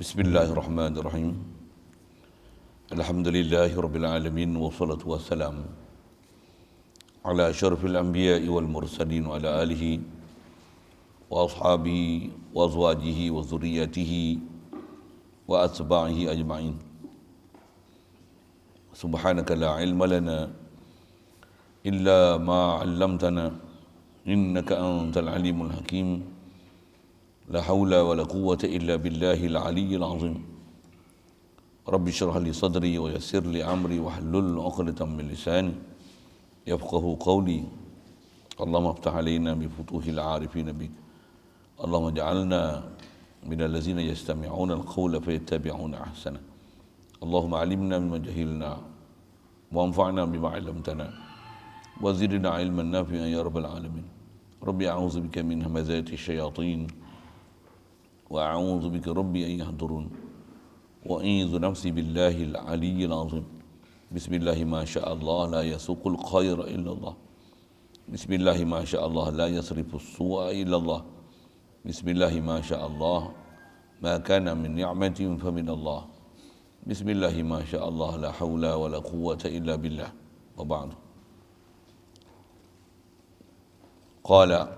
Bismillahirrahmanirrahim. Alhamdulillahi rabbil alamin wassalatu wassalam ala asyrafil anbiya'i wal mursalin wa ala alihi wa ashabihi wa azwajihi wa dzurriyyatihi wa atba'ihi ajma'in. Subhanaka la ilma lana illa ma 'allamtana innaka antal alimul hakim. La haula wa la quwwata illa billahil aliyyil azim. Rabbi shrah li sadri wa yassir li amri wa hlul 'uqdatam min lisani yafqahu qawli. Allahumma iftah alaina bi futuhil 'arifin bik. Allahumma ij'alna minal ladzina yastami'una al-qawla fayattabi'una ahsana. Allahumma 'allimna mimma jahilna wa anfa'na bima 'allamtana wa zidna 'ilman nafi'an ya rabbal alamin. Rabbi a'udzu bika min hamazati syayatin wa a'udzu bika rabbi an yahdurun wa a'udzu nafsi billahil aliyyil azim. Bismillahi ma syaa Allah la yasuqul khaira illa Allah. Bismillahi ma syaa Allah la yasrifus su'a illa Allah. Bismillahi ma syaa Allah ma kana min ni'matin fa min Allah. Bismillahi ma syaa Allah la haula wa la quwwata illa billah. Wa ba'du. Qala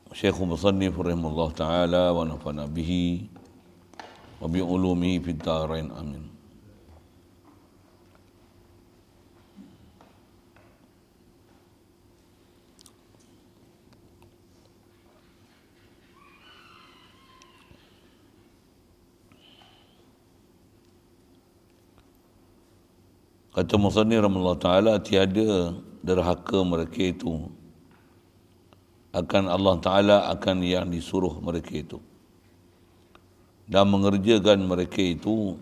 Syekh Musannif rahimahullah ta'ala wa nafana bihi wa bi'ulumihi fid dharain amin. Kata Musannif rahimahullah ta'ala, tiada derhaka mereka itu akan Allah Ta'ala, akan yang disuruh mereka itu, dan mengerjakan mereka itu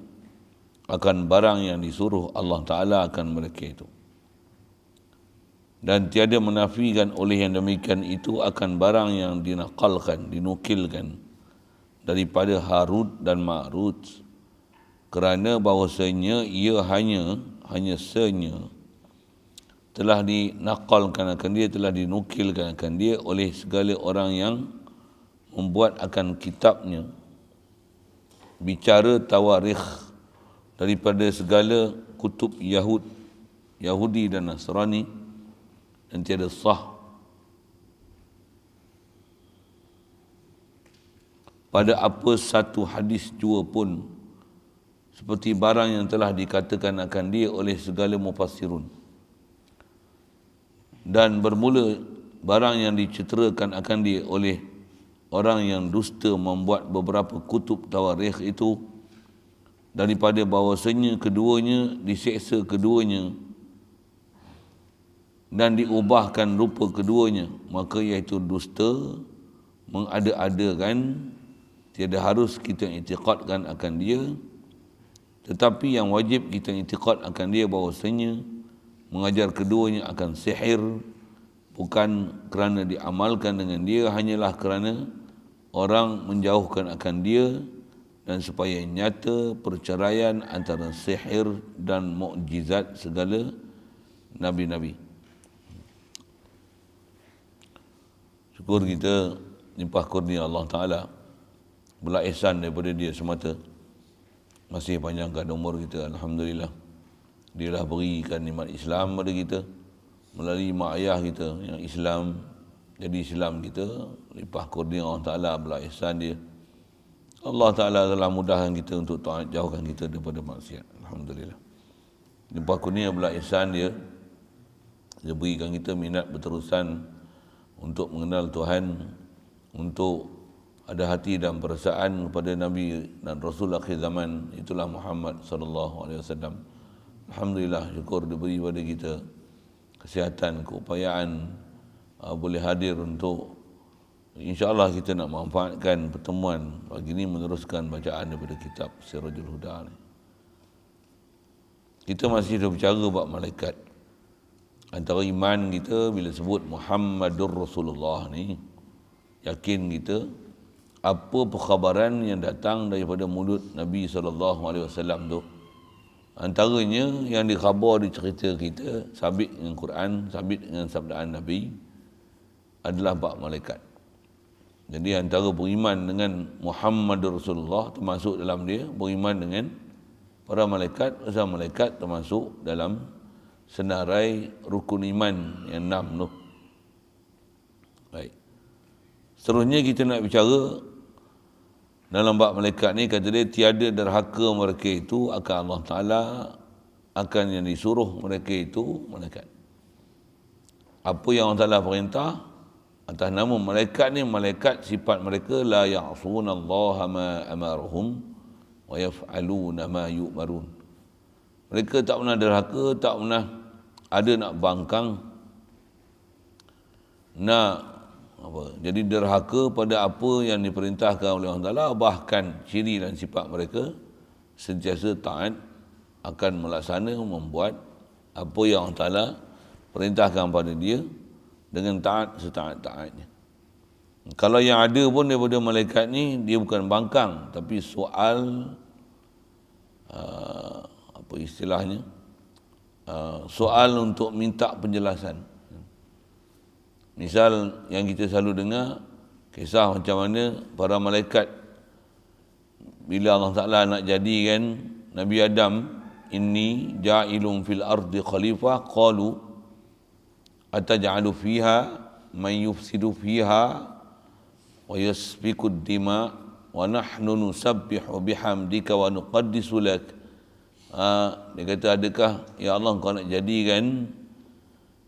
akan barang yang disuruh Allah Ta'ala akan mereka itu, dan tiada menafikan oleh yang demikian itu akan barang yang dinakalkan, dinukilkan daripada Harut dan Marut, kerana bahawasanya ia hanya telah dinakalkan akan dia, telah dinukilkan akan dia oleh segala orang yang membuat akan kitabnya, bicara tawarikh daripada segala kutub Yahudi dan Nasrani, dan tiada sah pada apa satu hadis jua pun seperti barang yang telah dikatakan akan dia oleh segala mufassirun. Dan bermula barang yang diceterakan akan dia oleh orang yang dusta membuat beberapa kutub tawarikh itu, daripada bahawasanya keduanya diseksa keduanya dan diubahkan rupa keduanya, maka iaitu dusta, mengada-adakan. Tiada harus kita i'tiqadkan akan dia, tetapi yang wajib kita i'tiqad akan dia bahawasanya mengajar keduanya akan sihir, bukan kerana diamalkan dengan dia, hanyalah kerana orang menjauhkan akan dia, dan supaya nyata perceraian antara sihir dan mukjizat segala nabi-nabi. Syukur kita limpah kurnia Allah Ta'ala, belah ihsan daripada dia semata. Masih panjangkan umur kita, alhamdulillah. Dia dah berikan nikmat Islam pada kita melalui mak ayah kita yang Islam. Jadi Islam kita limpah kurnia Allah Ta'ala, belah ihsan dia. Allah Ta'ala telah mudahkan kita untuk taat, jauhkan kita daripada maksiat, alhamdulillah. Limpah kurnia belah ihsan dia, dia berikan kita minat berterusan untuk mengenal Tuhan, untuk ada hati dan perasaan kepada Nabi dan Rasul akhir zaman, itulah Muhammad sallallahu alaihi wasallam. Alhamdulillah, syukur diberi pada kita kesihatan, keupayaan boleh hadir untuk insya-Allah kita nak manfaatkan pertemuan pagi ini, meneruskan bacaan daripada kitab Sirajul Huda ni. Kita masih berbicara bab malaikat. Antara iman kita bila sebut Muhammadur Rasulullah ni, yakin kita apa perkhabaran yang datang daripada mulut Nabi SAW tu, antaranya yang dikhabar, dicerita kita, sabit dengan Quran, sabit dengan sabdaan Nabi, adalah bab malaikat. Jadi antara beriman dengan Muhammad Rasulullah termasuk dalam dia beriman dengan para malaikat. Pasal malaikat termasuk dalam senarai rukun iman yang 6 tu. Baik. Seterusnya kita nak bicara dalam bab malaikat ni, kata dia tiada derhaka mereka itu akan Allah Ta'ala, akan yang disuruh mereka itu malaikat. Apa yang Allah Ta'ala perintah atas nama malaikat ni, malaikat sifat mereka la ya'sunallaha ma amarahum wa yaf'aluna ma yu'marun. Mereka tak pernah derhaka, tak pernah ada nak bangkang, nak apa? Jadi derhaka pada apa yang diperintahkan oleh Allah Ta'ala. Bahkan ciri dan sifat mereka sentiasa taat, akan melaksana, membuat apa yang Allah Ta'ala perintahkan pada dia dengan taat setaat-taatnya. Kalau yang ada pun daripada malaikat ni, dia bukan bangkang, tapi soal apa istilahnya, soal untuk minta penjelasan. Misal yang kita selalu dengar kisah macam mana para malaikat bila Allah Ta'ala nak jadikan Nabi Adam, inni ja'ilun fil ardi khalifah, qalu ataj'alu fiha man yufsidu fiha wa yasfiku ad-dima wa nahnu nusabbihu bihamdika wa nuqaddisu lak. Dia kata, adakah ya Allah kau nak jadikan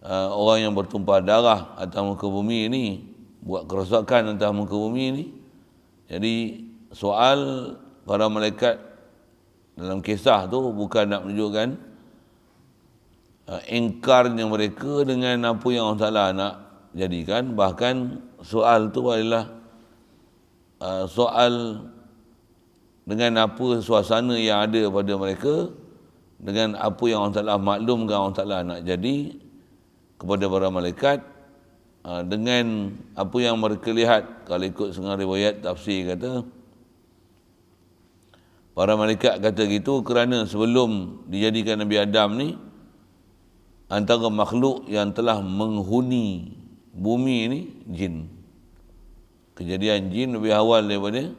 orang yang bertumpah darah atas muka bumi ini, buat kerosakan atas muka bumi ini? Jadi soal para malaikat dalam kisah tu bukan nak menunjukkan ingkarnya mereka dengan apa yang Allah Ta'ala nak jadikan. Bahkan soal tu adalah soal dengan apa suasana yang ada pada mereka, dengan apa yang Allah Ta'ala maklumkan Allah Ta'ala nak jadi kepada para malaikat, dengan apa yang mereka lihat. Kalau ikut setengah riwayat tafsir kata, para malaikat kata gitu kerana sebelum dijadikan Nabi Adam ni, antara makhluk yang telah menghuni bumi ini jin. Kejadian jin lebih awal daripada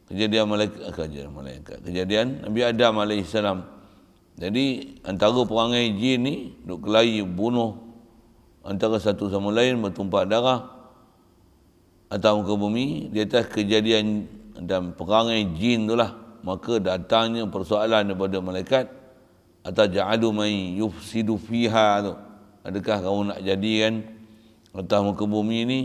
kejadian kejadian Nabi Adam AS. Jadi antara perangai jin ni duk kelahi, bunuh antara satu sama lain, bertumpah darah atas muka bumi. Di atas kejadian dan perangai jin itulah maka datangnya persoalan daripada malaikat, ataj'alu man yufsidu fiha tu, adakah kamu nak jadikan atas muka bumi ini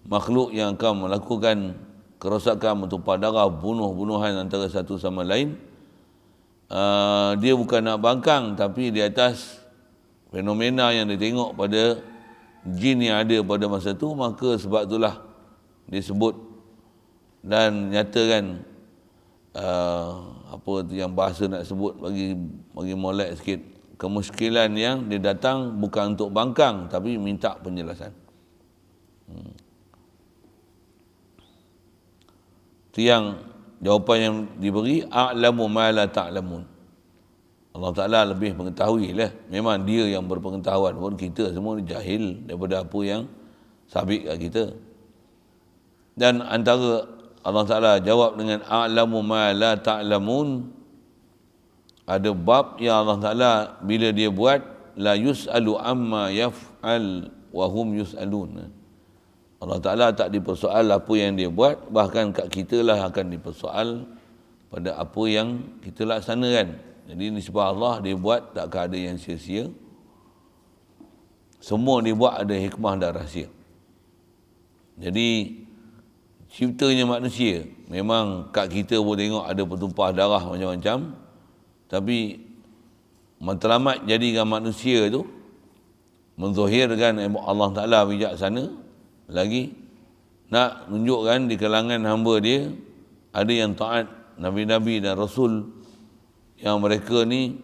makhluk yang akan melakukan kerosakan, bertumpah darah, bunuh-bunuhan antara satu sama lain? Dia bukan nak bangkang, tapi di atas fenomena yang dia tengok pada jin yang ada pada masa tu, maka sebab itulah disebut dan nyatakan apa tu yang bahasa nak sebut, bagi molek sikit, kemuskilan yang dia datang bukan untuk bangkang tapi minta penjelasan. Itu yang jawapan yang diberi, a'lamu ma la ta'lamun. Allah Ta'ala lebih mengetahui lah. Memang dia yang berpengetahuan, pun kita semua jahil daripada apa yang sabit kat kita. Dan antara Allah Ta'ala jawab dengan a'lamu ma la ta'lamun, ada bab yang Allah Ta'ala bila dia buat, la yus'alu amma yaf'al wa hum yus'alun. Allah Ta'ala tak dipersoal apa yang dia buat, bahkan kat kita lah akan dipersoal pada apa yang kita laksanakan. Jadi nisbah Allah, dia buat takkan ada yang sia-sia. Semua dia buat ada hikmah dan rahsia. Jadi ciptanya manusia, memang kat kita pun tengok ada bertumpah darah macam-macam, tapi matlamat jadikan manusia tu menzahirkan Allah Ta'ala bijaksana, lagi nak tunjukkan di kalangan hamba dia ada yang taat Nabi-Nabi dan Rasul, yang mereka ni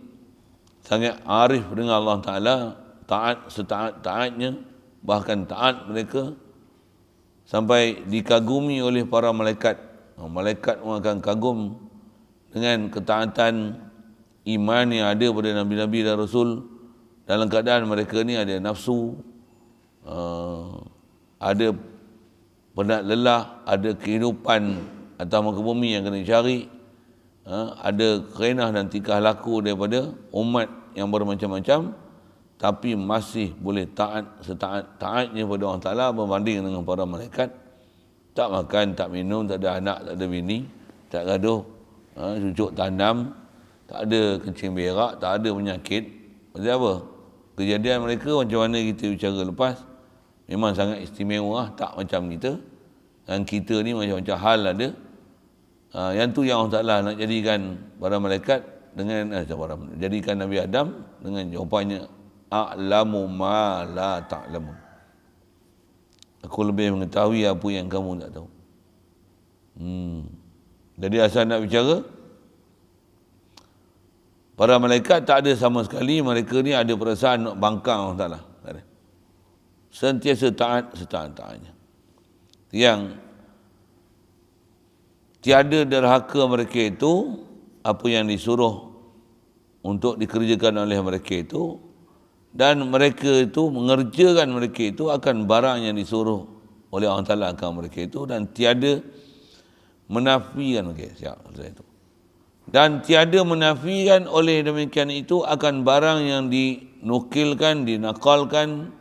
sangat arif dengan Allah Ta'ala, taat setaat-taatnya, bahkan taat mereka sampai dikagumi oleh para malaikat. Malaikat pun akan kagum dengan ketaatan iman yang ada pada Nabi-Nabi dan Rasul, dalam keadaan mereka ni ada nafsu, ada penat lelah, ada kehidupan atas muka bumi yang kena cari, ada kerenah dan tingkah laku daripada umat yang bermacam-macam, tapi masih boleh taat setaat-taatnya pada Allah Ta'ala berbanding dengan para malaikat. Tak makan, tak minum, tak ada anak, tak ada bini, tak gaduh, cucuk tanam, tak ada kencing berak, tak ada penyakit. Pasal apa? Kejadian mereka macam mana kita bicara lepas, memang sangat istimewa, tak macam kita. Dan kita ni macam-macam hal ada. Yang tu yang Allah Ta'ala nak jadikan para malaikat dengan jadikan Nabi Adam dengan jawapannya, a'lamu ma la ta'lamun. Aku lebih mengetahui apa yang kamu tak tahu. Jadi asal nak bicara, para malaikat tak ada sama sekali, mereka ni ada perasaan nak bangkang Allah Ta'ala. Tak ada. Sentiasa taat setaat-taatnya. Yang tiada derhaka mereka itu, apa yang disuruh untuk dikerjakan oleh mereka itu, dan mereka itu mengerjakan mereka itu akan barang yang disuruh oleh Allah Ta'ala akan mereka itu, dan tiada menafikan itu. Dan tiada menafikan oleh demikian itu akan barang yang dinukilkan, dinakalkan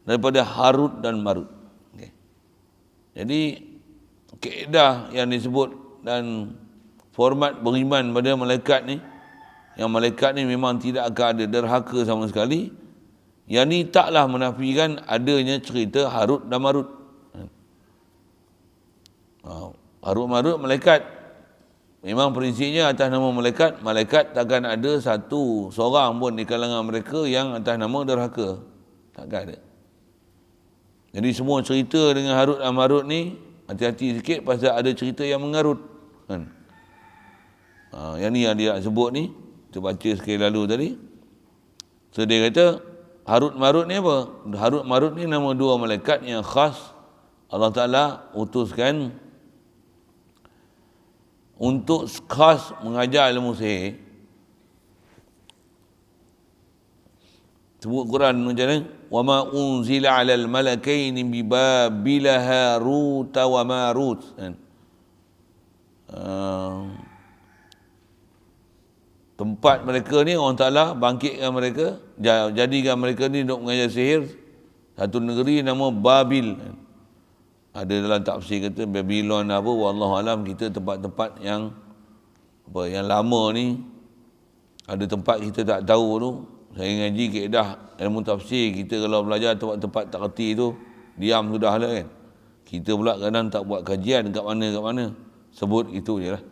daripada Harut dan Marut. Jadi kaedah yang disebut dan format beriman pada malaikat ni, yang malaikat ni memang tidak akan ada derhaka sama sekali. Yang ni taklah menafikan adanya cerita Harut dan Marut. Harut Marut malaikat. Memang prinsipnya atas nama malaikat, malaikat takkan ada satu seorang pun di kalangan mereka yang atas nama derhaka. Takkan ada. Jadi semua cerita dengan Harut dan Marut ni, hati-hati sikit pasal ada cerita yang mengarut. Yang ni yang dia sebut ni, kita baca sekali lalu tadi. So dia kata, Harut Marut ni apa? Harut Marut ni nama dua malaikat yang khas Allah Ta'ala utuskan untuk khas mengajar ilmu sihir. Sebut Quran macam ni, wa ma unzila 'alal malakaini bi Babila Harut wa Marut. Tempat mereka ni Allah Ta'ala bangkitkan mereka, jadikan mereka ni untuk mengajar sihir. Satu negeri nama Babil. Ada dalam tafsir kata Babylon apa, wallahu alam. Kita tempat-tempat yang yang lama ni, ada tempat kita tak tahu tu. Saya ngaji kaedah ilmu tafsir, kita kalau belajar tempat-tempat tak kerti tu, diam sudah lah kan. Kita pula kadang tak buat kajian kat mana, sebut itu je lah.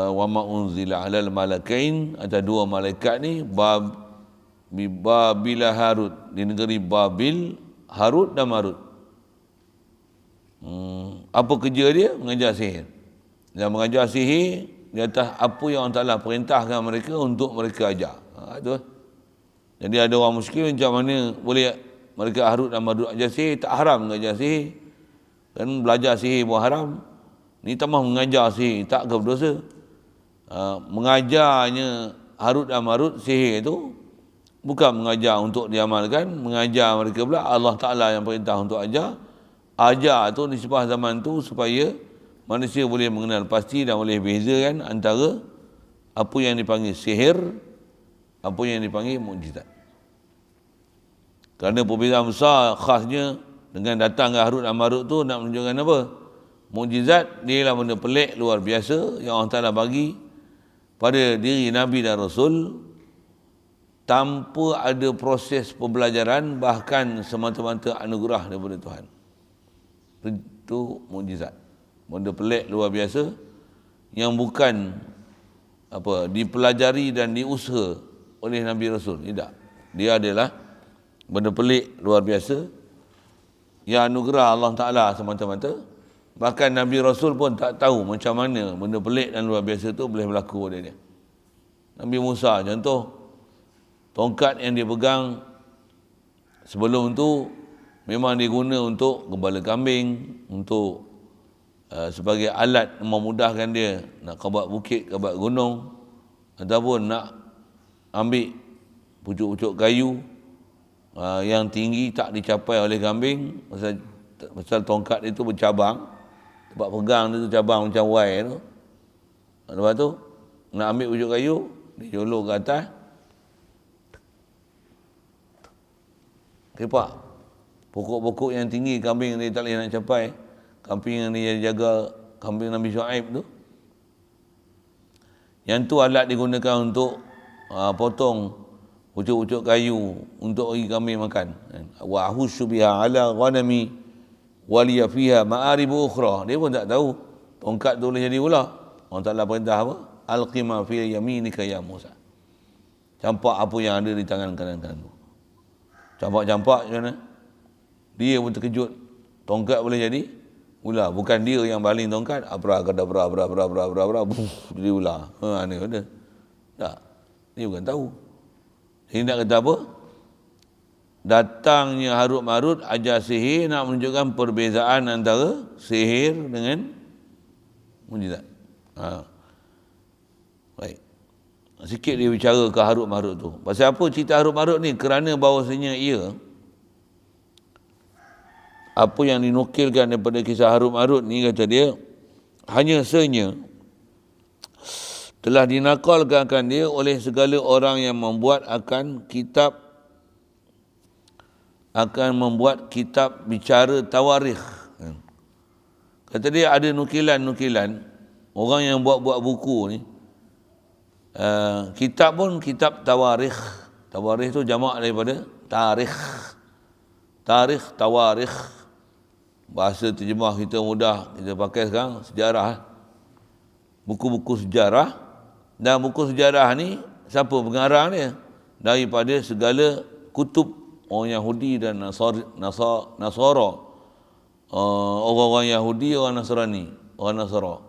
Wa ma unzila 'alal malakain, ada dua malaikat ni, Babila Harut, di negeri Babil, Harut dan Marut. Apa kerja dia? Mengajar sihir. Dan mengajar sihir di atas apa yang Allah Ta'ala perintahkan mereka untuk mereka ajar. Itu. Jadi ada orang muskil macam mana boleh mereka Harut dan Marut ajar sihir? Tak haram mengajar sihir. Kan belajar sihir pun haram. Ni tambah mengajar sihir, tak ke berdosa. Mengajarnya Harut dan Marut sihir itu bukan mengajar untuk diamalkan, mengajar mereka pula Allah Ta'ala yang perintah untuk ajar. Ajar tu nisbah zaman tu supaya manusia boleh mengenal pasti dan boleh bezakan antara apa yang dipanggil sihir, apa yang dipanggil mukjizat. Kerana perbezaan besar khasnya dengan datang ke Harut dan Marut tu nak menunjukkan apa? Mukjizat dia ialah benda pelik luar biasa yang Allah Ta'ala bagi pada diri Nabi dan Rasul tanpa ada proses pembelajaran, bahkan semata-mata anugerah daripada Tuhan. Itu mukjizat. Benda pelik luar biasa yang bukan dipelajari dan diusaha oleh Nabi Rasul. Tidak. Dia adalah benda pelik luar biasa yang anugerah Allah Ta'ala semata-mata. Bahkan Nabi Rasul pun tak tahu macam mana benda pelik dan luar biasa tu boleh berlaku pada dia. Nabi Musa contoh, tongkat yang dia pegang sebelum tu memang diguna untuk gembala kambing, untuk sebagai alat memudahkan dia nak kabat bukit, kabat gunung, ataupun nak ambil pucuk-pucuk kayu yang tinggi tak dicapai oleh kambing, pasal tongkat itu bercabang, tempat pegang dia tu cabang macam Y tu. Lepas tu nak ambil ujuk kayu, dijolok ke atas, kepak pokok-pokok yang tinggi, kambing dia tak boleh nak capai. Kambing yang dia jaga, kambing Nabi Shu'aib tu, yang tu alat digunakan untuk potong ucuk-ucuk kayu untuk bagi kambing makan. Wa ahussu biha ala ghanami waliya fiha ma'aribu ukhra. Dia pun tak tahu tongkat tu boleh jadi ular. Allah Ta'ala perintah apa? Alqima fi yaminika ya Musa. Campak apa yang ada di tangan kanan-kanan tu. Campak-campak macam mana? Dia pun terkejut. Tongkat boleh jadi ular. Bukan dia yang baling tongkat. Abra-kadabra, jadi ular. Ni ada. Tak. Dia bukan tahu. Jadi nak kata apa? Datangnya Harut Marut ajar sihir nak menunjukkan perbezaan antara sihir dengan mukjizat. Baik. Sikit dia bicara ke Harut Marut tu. Pasal apa cerita Harut Marut ni? Kerana bahawasanya ia, apa yang dinukilkan daripada kisah Harut Marut ni, kata dia, hanya senya telah dinakalkan dia oleh segala orang yang membuat kitab bicara tawarikh. Kata dia ada nukilan-nukilan orang yang buat buku ni. Kitab pun kitab tawarikh. Tawarikh tu jamak daripada tarikh. Tarikh, tawarikh. Bahasa terjemah kita mudah kita pakai sekarang, sejarah. Buku-buku sejarah. Dan buku sejarah ni, siapa pengarang dia? Daripada segala kutub orang Yahudi dan Nasara. Orang-orang Yahudi, orang Nasrani, orang Nasara.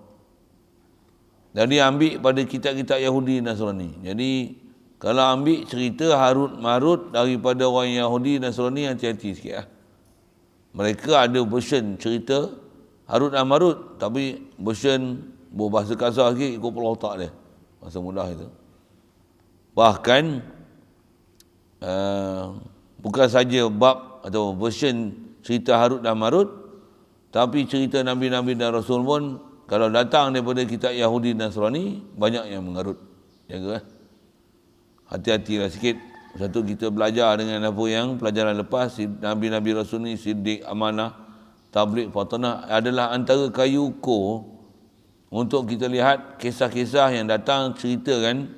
Jadi ambil pada kitab-kitab Yahudi Nasrani. Jadi kalau ambil cerita Harut Marut daripada orang Yahudi Nasrani, hati-hati sikit lah. Mereka ada version cerita Harut dan Marut, tapi version berbahasa kasar sikit, ikut pula otak dia. Bahasa mudah itu. Bahkan bukan saja bab atau version cerita Harut dan Marut, tapi cerita Nabi-Nabi dan Rasul pun kalau datang daripada kitab Yahudi dan Nasrani, banyak yang mengarut. Jaga. Hati-hatilah sikit. Satu, kita belajar dengan apa yang pelajaran lepas, Nabi-Nabi Rasul ni siddiq, amanah, tabligh, fatanah, adalah antara kayu ukur untuk kita lihat kisah-kisah yang datang ceritakan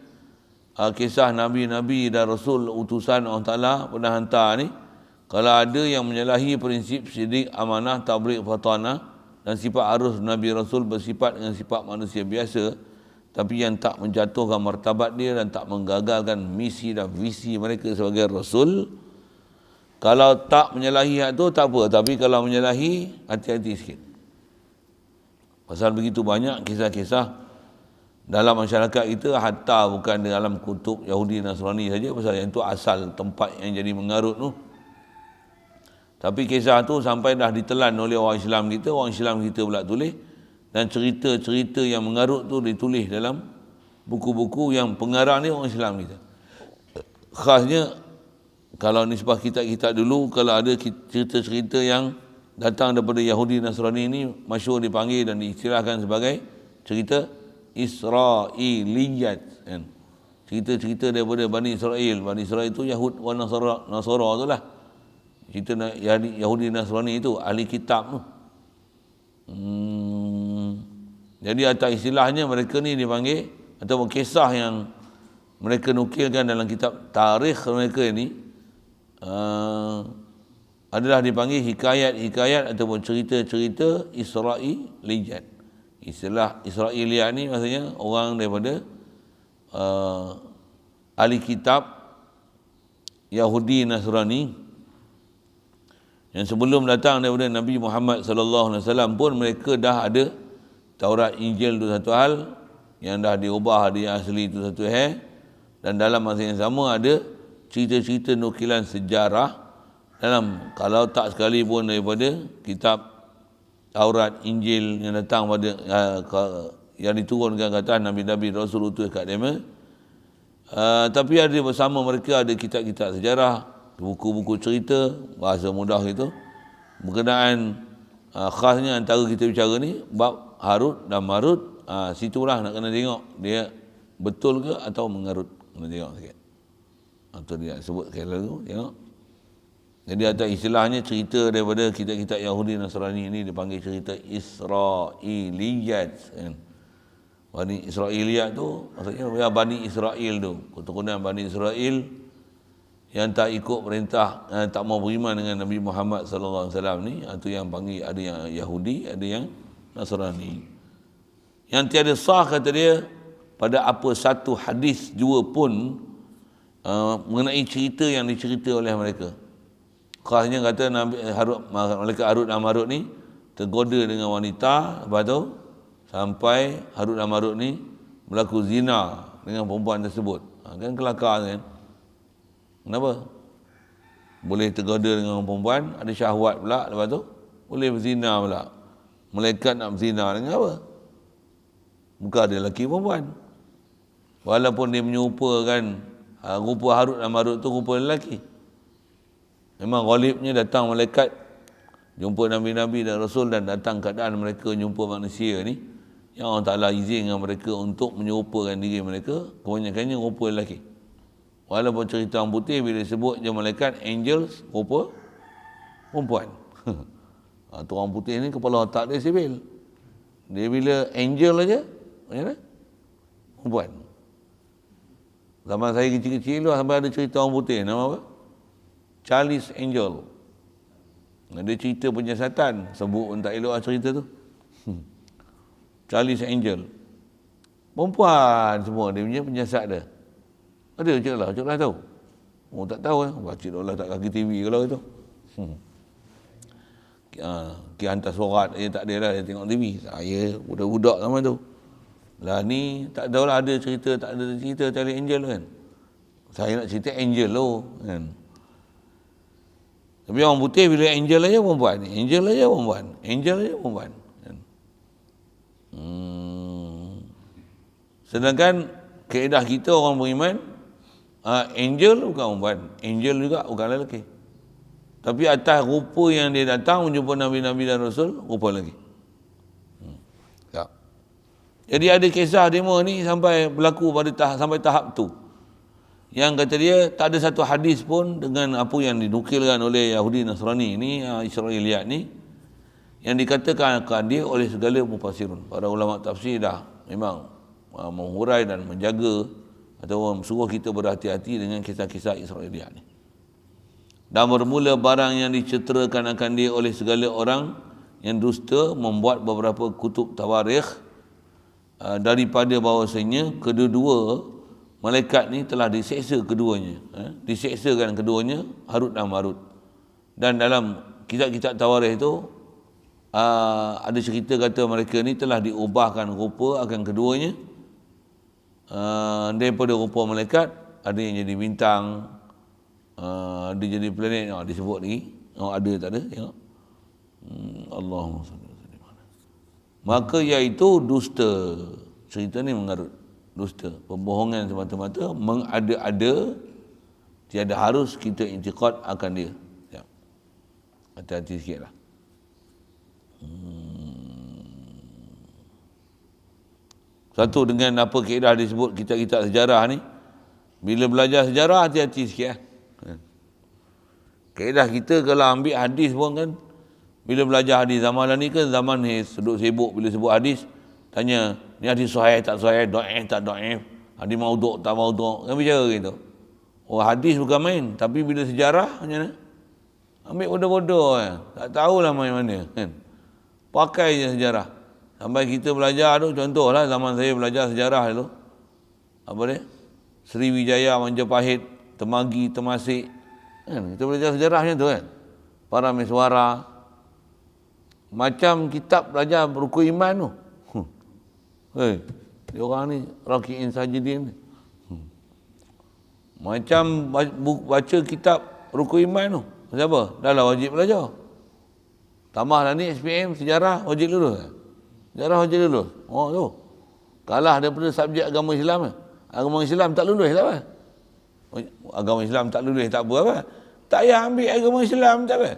kisah Nabi-Nabi dan Rasul utusan Allah Ta'ala pernah hantar ni. Kalau ada yang menyalahi prinsip siddiq, amanah, tabligh, fatanah dan sifat arus Nabi Rasul bersifat dengan sifat manusia biasa, tapi yang tak menjatuhkan martabat dia dan tak menggagalkan misi dan visi mereka sebagai Rasul, kalau tak menyalahi hak tu tak apa, tapi kalau menyalahi, hati-hati sikit. Pasal begitu banyak kisah-kisah dalam masyarakat kita, hatta bukan dalam kutub Yahudi Nasrani saja, pasal yang tu asal tempat yang jadi mengarut tu. Tapi kisah tu sampai dah ditelan oleh orang Islam kita pula tulis, dan cerita-cerita yang mengarut tu ditulis dalam buku-buku yang pengarang ni orang Islam kita. Khasnya kalau nisbah kitab-kitab dulu, kalau ada cerita-cerita yang datang daripada Yahudi Nasrani ni, masyhur dipanggil dan diistilahkan sebagai cerita Israiliyat, kan? Cerita-cerita daripada Bani Israel. Bani Israel itu Yahud wa Nasara tu lah. Cerita Yahudi Nasrani itu ahli kitab tu. Jadi atas istilahnya mereka ni dipanggil, ataupun kisah yang mereka nukilkan dalam kitab tarikh mereka ini adalah dipanggil hikayat-hikayat ataupun cerita-cerita Israiliyat. Istilah Israiliyat ni maksudnya orang daripada ahli kitab Yahudi Nasrani yang sebelum datang daripada Nabi Muhammad sallallahu alaihi wasallam pun mereka dah ada. Taurat, Injil tu satu hal, yang dah diubah dia asli tu satu hal, dan dalam masa yang sama ada cerita-cerita nukilan sejarah dalam, kalau tak sekali pun daripada kitab Taurat, Injil yang datang pada yang diturunkan ke atas Nabi-Nabi Rasul utus kat dia. Tapi ada bersama mereka ada kitab-kitab sejarah, buku-buku cerita bahasa mudah itu berkenaan khasnya antara kita bicara ni bab Harut dan Marut. Situlah nak kena tengok dia betul ke atau mengarut, kena tengok sikit. Atau dia sebut sekali lagu tengok. Jadi atas istilahnya cerita daripada kitab-kitab Yahudi Nasrani ini dipanggil cerita Israiliyat kan. Bani Israiliyat tu maksudnya Bani Israel tu, keturunan Bani Israel yang tak ikut perintah, tak mau beriman dengan Nabi Muhammad sallallahu alaihi wasallam ni, itu yang panggil, ada yang Yahudi, ada yang Nasrani. Yang tiada sah kata dia pada apa satu hadis jua pun mengenai cerita yang dicerita oleh mereka. Khasnya kata malaikat Harut dan Marut ni tergoda dengan wanita, lepas tu sampai Harut dan Marut ni berlaku zina dengan perempuan tersebut. Kan kelakar kan? Kenapa? Boleh tergoda dengan perempuan, ada syahwat pula, lepas tu boleh berzina pula. Malaikat nak berzina dengan apa? Bukan dia lelaki perempuan. Walaupun dia menyerupakan rupa Harut dan Marut tu rupa lelaki. Memang ghalibnya datang malaikat jumpa Nabi-Nabi dan Rasul dan datang keadaan mereka jumpa manusia ni, yang Allah Ta'ala izinkan mereka untuk menyerupakan diri mereka, kebanyakannya rupa lelaki. Walaupun cerita orang putih bila sebut je malaikat, angels, rupa perempuan. Tu orang putih ni kepala otak dia sipil. Dia bila angel aja, macam mana? Perempuan. Zaman saya kecil-kecil tu sampai ada cerita orang putih, nama apa? Charlie's Angel. Dia cerita penyiasatan, sebut pun tak elok lah cerita tu. Charlie's Angel. Perempuan semua dia punya penyiasat dia. Ada Cik lah tahu. Oh tak tahu Cik lah tak kaki TV kalau itu. Dia hantar surat, tak ada lah, dia tengok TV. Saya budak-budak sama tu. Lah ni tak tahulah ada cerita, tak ada cerita Charlie Angel kan. Saya nak cerita Angel tu kan. Tapi orang putih bila angel aja perempuan, angel aja perempuan, angel aja perempuan. Sedangkan kaedah kita orang beriman, angel bukan perempuan, angel juga bukan lelaki. Tapi atas rupa yang dia datang menjumpa Nabi-Nabi dan Rasul, rupa lelaki. Jadi ada kisah demo ni sampai berlaku pada sampai tahap tu. Yang kata dia tak ada satu hadis pun dengan apa yang dinukilkan oleh Yahudi Nasrani ni, Israiliyat ni, yang dikatakan akan dia oleh segala mufassirun. Para ulama tafsir dah memang menghurai dan menjaga atau suruh kita berhati-hati dengan kisah-kisah Israiliyat ni. Dan bermula barang yang diceterakan akan dia oleh segala orang yang dusta membuat beberapa kutub tawarikh daripada bahawasanya kedua-dua malaikat ni telah diseksa keduanya, diseksakan keduanya, Harut dan Marut. Dan dalam kitab-kitab tawarikh itu ada cerita kata mereka ni telah diubahkan rupa akan keduanya, daripada rupa malaikat ada yang jadi bintang, ada jadi planet, disebut lagi. Ada tak ada tengok. Allahumma salli alaihi wasallam. Maka iaitu dusta. Cerita ni mengarut dusta, pembohongan semata-mata, mengada-ada, tiada harus kita intiqad akan dia. Ya. Hati-hati sikitlah. Satu dengan apa kaedah disebut kitab-kitab sejarah ni, bila belajar sejarah hati-hati sikit lah. Kaedah kita kalau ambil hadis pun kan, bila belajar hadis zaman ni ke zaman ni seduk sibuk bila sebut hadis, tanya ni hadis sahih tak sahih, dhaif tak dhaif, hadis maudhu' tak maudhu', kan bicara gitu. Oh hadis bukan main, tapi bila sejarah macam mana? Ambil bodoh-bodoh tak tahulah main mana kan. Pakai je sejarah. Sampai kita belajar tu, contohlah zaman saya belajar sejarah dulu. Apa dia? Sriwijaya, Majapahit, Temagi, Temasik. Kan? Kita belajar sejarah macam tu kan. Parameswara. Macam kitab belajar rukun iman tu. Dia orang ni raki'in sajidin. Macam baca kitab rukun iman tu. Macam apa? Dah lah wajib belajar. Tambahlah ni SPM sejarah wajib lulus. Sejarah wajib lulus. Oh tu. Kalah daripada subjek agama Islam. Agama Islam tak lulus tak apa. Agama Islam tak lulus tak apa. Tak payah ambil agama Islam, tak apa.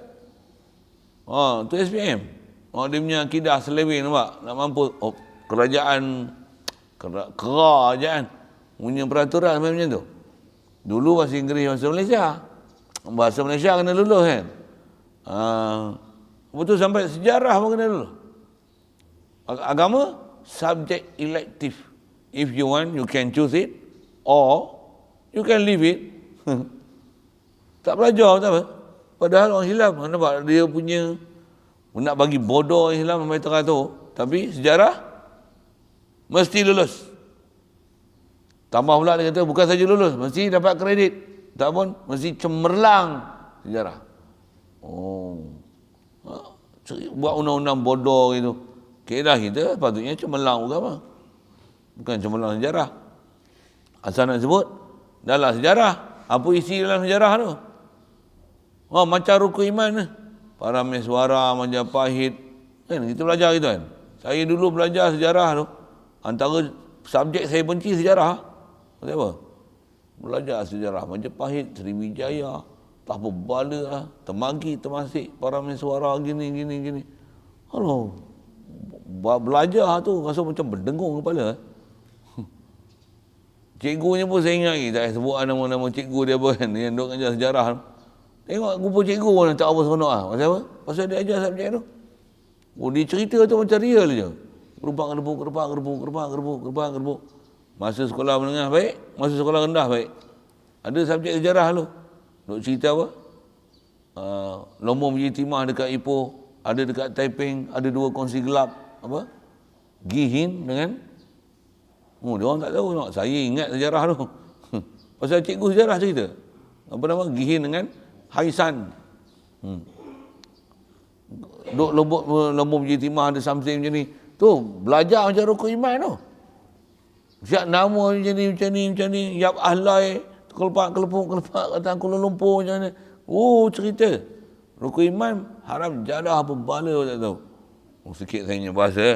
Tu SPM. Dia punya akidah seleweng, nampak? Nak mampu, kerajaan, kerajaan punya peraturan macam tu. Dulu bahasa Inggeris, bahasa Malaysia. Bahasa Malaysia kena lulus kan. Betul, sampai sejarah pun kena lulus. Agama, subject elective. If you want, you can choose it. Or, you can leave it. Tak belajar, tak apa. Padahal orang Islam, nampak dia punya, nak bagi bodoh orang Islam sampai teratur. Tapi sejarah, mesti lulus. Tambah pula dia kata, bukan saja lulus, mesti dapat kredit. Tak pun, mesti cemerlang sejarah. Buat undang-undang bodoh gitu. Kedah kita patutnya cemerlang agama. Bukan cemerlang sejarah. Asal nak sebut, dalam sejarah. Apa isi dalam sejarah tu? Macam rukun iman ni. Parameswara, Majapahit. Kan, kita belajar gitu kan. Saya dulu belajar sejarah tu. Antara subjek saya benci sejarah. Apa? Belajar sejarah Majapahit, Sriwijaya, Tahbubala, Temagi, Temasik, Parameswara, gini. Aduh, belajar tu rasa macam berdengung kepala. Cikgunya pun saya ingat lagi, tak payah sebut nama-nama cikgu dia pun, yang duk ajar sejarah. Tengok rupa cikgu pun tak apa seronok lah. Pasal apa? Pasal dia ajar subjek tu. Dia cerita tu macam real je. Gerbang. Masa sekolah menengah baik, masa sekolah rendah baik. Ada subjek sejarah tu. Duk cerita apa? Lombong biji timah dekat Ipoh, ada dekat Taiping, ada 2 kongsi gelap. Apa? Gihin dengan dia orang tak tahu. Saya ingat sejarah tu. Pasal cikgu sejarah cerita. Apa nama? Gihin dengan Haisan. Duk lombong biji timah ada something macam ni. Tu belajar macam rukun iman tu. Siap nama macam ni. Yap Ahlai, kelepuk kata Kuala Lumpur macam ni. Cerita. Rukun iman, haram jadah apa bala tak tahu. Sikit saya punya bahasa.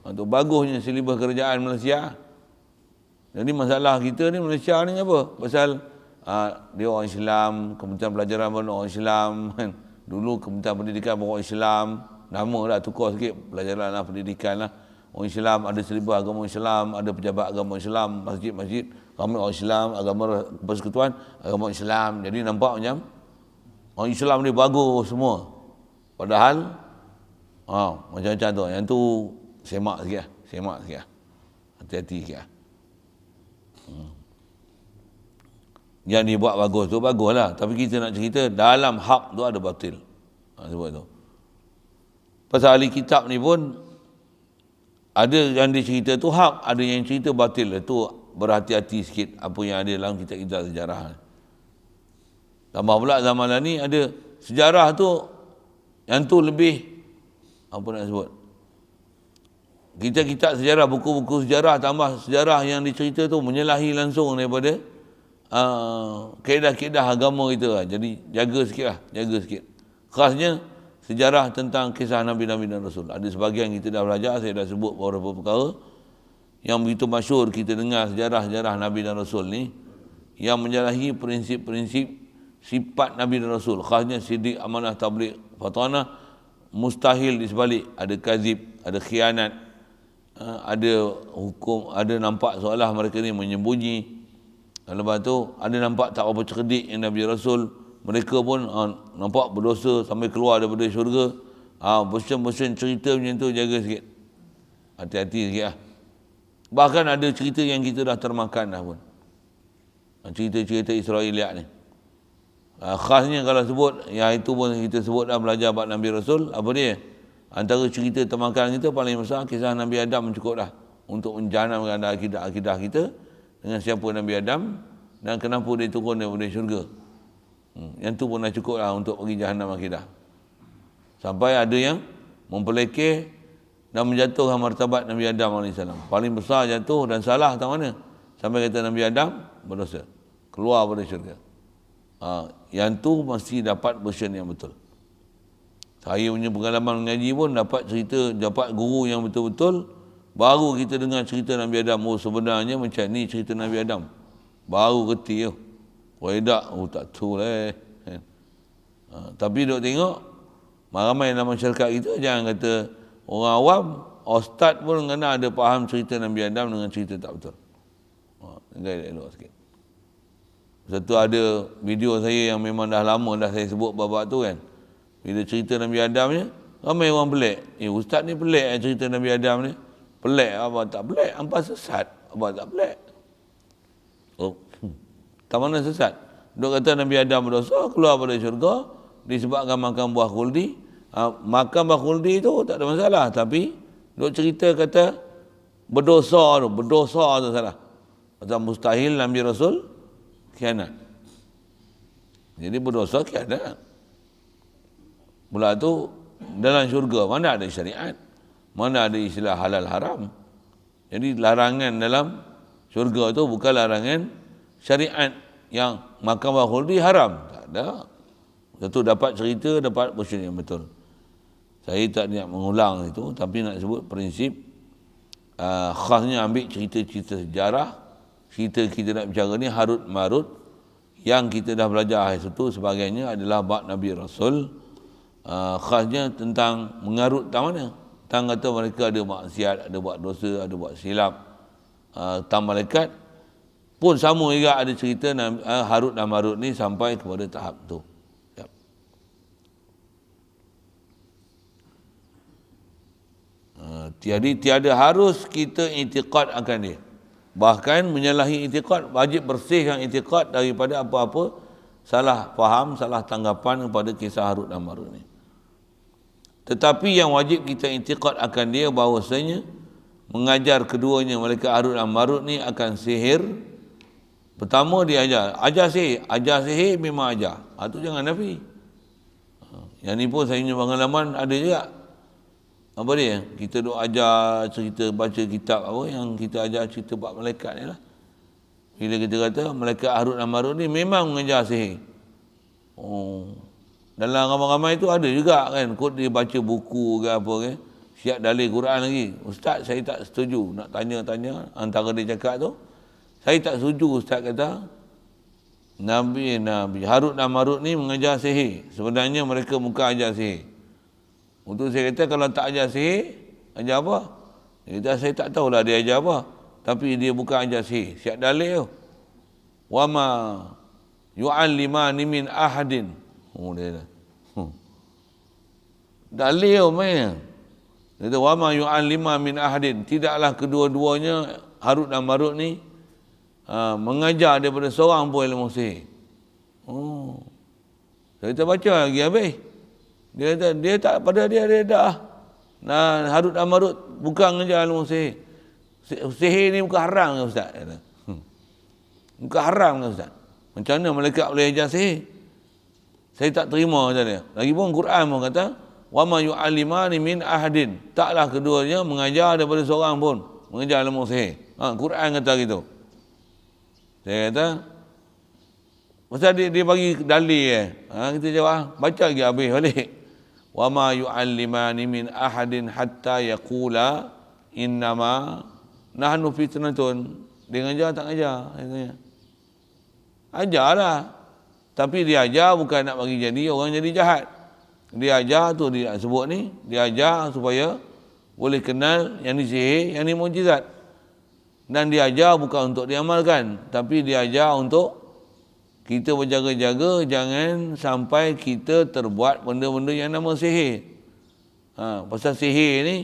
Tu bagusnya silibus kerajaan Malaysia. Jadi masalah kita ni Malaysia ni apa? Pasal dia orang Islam, Kementerian Pelajaran pun orang Islam kan. Dulu Kementerian Pendidikan pun orang Islam. Nama dah tukar sikit, pelajaran lah, pendidikan lah. Orang Islam, ada silibus agama Islam, ada pejabat agama Islam, masjid-masjid, ramai orang Islam, agama persekutuan, agama Islam. Jadi nampak macam orang Islam ni bagus semua. Padahal, macam-macam tu. Yang tu semak sikit lah. Hati-hati sikit lah. Yang dia buat bagus tu, bagus lah. Tapi kita nak cerita, dalam hak tu ada batil. Sebab tu. Pasal ahli kitab ni pun, ada yang dia cerita tu hak, ada yang cerita batil. Itu berhati-hati sikit apa yang ada dalam kitab-kitab sejarah. Tambah pula zaman ni ada sejarah tu, yang tu lebih, apa nak sebut, kitab-kitab sejarah, buku-buku sejarah, tambah sejarah yang dicerita tu menyalahi langsung daripada kaedah-kaedah agama kita lah. Jadi jaga sikit. Khasnya sejarah tentang kisah Nabi-Nabi dan Rasul. Ada sebahagian kita dah belajar, saya dah sebut beberapa perkara yang begitu masyhur kita dengar sejarah-sejarah Nabi dan Rasul ni, yang menyalahi prinsip-prinsip sifat Nabi dan Rasul. Khasnya sidik, amanah, tabligh, fatanah, mustahil di sebalik. Ada kazib, ada khianat, ada hukum, ada nampak seolah mereka ni menyembunyi. Lepas tu ada nampak tak apa cerdik yang Nabi Rasul, mereka pun nampak berdosa sampai keluar daripada syurga. Bosan-bosan cerita macam tu, jaga sikit. Hati-hati sikit lah. Bahkan ada cerita yang kita dah termakan dah pun. Cerita-cerita Israeliat ni. Khasnya kalau sebut, yang itu pun kita sebut dah belajar bab Nabi Rasul, apa dia? Antara cerita termakan kita paling besar, kisah Nabi Adam cukup dah. Untuk menjanamkan akidah kita dengan siapa Nabi Adam dan kenapa dia turun daripada syurga. Yang tu pun dah cukup lah untuk pergi jahannam akidah. Sampai ada yang mempelekeh dan menjatuhkan martabat Nabi Adam AS. Paling besar jatuh dan salah tak mana. Sampai kata Nabi Adam berdosa, keluar daripada syurga. Yang tu mesti dapat version yang betul. Saya punya pengalaman mengaji pun dapat cerita, dapat guru yang betul-betul. Baru kita dengar cerita Nabi Adam, sebenarnya macam ni cerita Nabi Adam. Baru reti tu. Wedak, tak tahu lah. Tapi duk tengok, ramai dalam masyarakat kita, jangan kata orang awam, ustaz pun kena ada faham cerita Nabi Adam dengan cerita tak betul. Elok sikit. Satu ada video saya yang memang dah lama dah saya sebut babak tu kan. Bila cerita Nabi Adam ni, ramai orang pelik. Ustaz ni pelik cerita Nabi Adam ni. Pelik apa tak pelik? Hampa sesat. Apa tak pelik? Tak mana sesat? Duk kata Nabi Adam berdosa, keluar pada syurga disebabkan makan buah khuldi. Makan buah khuldi tu tak ada masalah. Tapi duk cerita kata berdosa tu salah. Macam mustahil Nabi Rasul khianat. Jadi berdosa khianat. Mula tu dalam syurga mana ada syariat, mana ada istilah halal haram. Jadi larangan dalam syurga tu bukan larangan syariat yang makan buah khuldi haram. Tak ada. Satu dapat cerita, dapat version yang betul. Saya tak nak mengulang itu, tapi nak sebut prinsip khasnya ambil cerita-cerita sejarah. Cerita kita nak bicara ni Harut Marut yang kita dah belajar hari itu sebagainya adalah bab Nabi Rasul. Khasnya tentang mengarut tentang mana? Tentang kata mereka ada maksiat, ada buat dosa, ada buat silap. Tentang malaikat pun sama juga ada cerita Harut dan Marut ni sampai kepada tahap tu. Jadi tiada harus kita i'tiqad akan dia. Bahkan menyalahi i'tiqad, wajib bersihkan i'tiqad daripada apa-apa salah faham, salah tanggapan kepada kisah Harut dan Marut ni. Tetapi yang wajib kita i'tiqad akan dia bahawasanya mengajar keduanya malaikat Harut dan Marut ni akan sihir. Pertama dia ajar sihir memang ajar. Itu jangan nafi. Yang ni pun saya punya pengalaman ada juga. Apa dia? Kita duk ajar cerita, baca kitab apa yang kita ajar cerita bab malaikat ni lah. Bila kita kata malaikat Harut dan Marut ni memang mengajar sihir. Dalam ramai-ramai tu ada juga kan, kot dia baca buku ke apa ke, siap dalil Quran lagi. Ustaz saya tak setuju, nak tanya-tanya antara dia cakap tu. Saya tak setuju Ustaz kata Nabi Harut dan Marut ni mengajar sihir. Sebenarnya mereka bukan ajar sihir. Untuk saya kata kalau tak ajar sihir, ajar apa? Dia kata saya tak tahulah dia ajar apa. Tapi dia bukan ajar sihir. Siap dalil tu. Wa ma yu'allimani min ahadin. Dia kata. Dalil tu main. Dia kata wa ma yu'allimani min ahadin. Tidaklah kedua-duanya Harut dan Marut ni mengajar daripada seorang pun ilmu sihir. Saya kata baca lagi habis. Dia kata, dia tak pada dia dah. Nah, Harut dan Marut bukan mengajar ilmu sihir. Sihir ni bukan haram ke Ustaz? Bukan haram ke Ustaz? Macam mana malaikat boleh ajar sihir? Saya tak terima kata dia. Lagipun Quran pun kata, wa ma yu'allimani min ahadin. Taklah keduanya mengajar daripada seorang pun mengajar ilmu sihir. Quran kata gitu. Saya kata, pasal dia bagi dalil kita jawab, baca lagi habis balik. Wa ma yu'allimani min ahadin hatta yaqula innama nahnu fitnatun. Dia ngajar tak ngajar? Ajarlah. Tapi dia ajar bukan nak bagi jadi orang jadi jahat. Dia ajar tu dia nak sebut ni, dia ajar supaya boleh kenal yang ni sihir, yang ni mukjizat. Dan dia ajar bukan untuk diamalkan, tapi dia ajar untuk kita berjaga-jaga jangan sampai kita terbuat benda-benda yang nama sihir. Pasal sihir ni,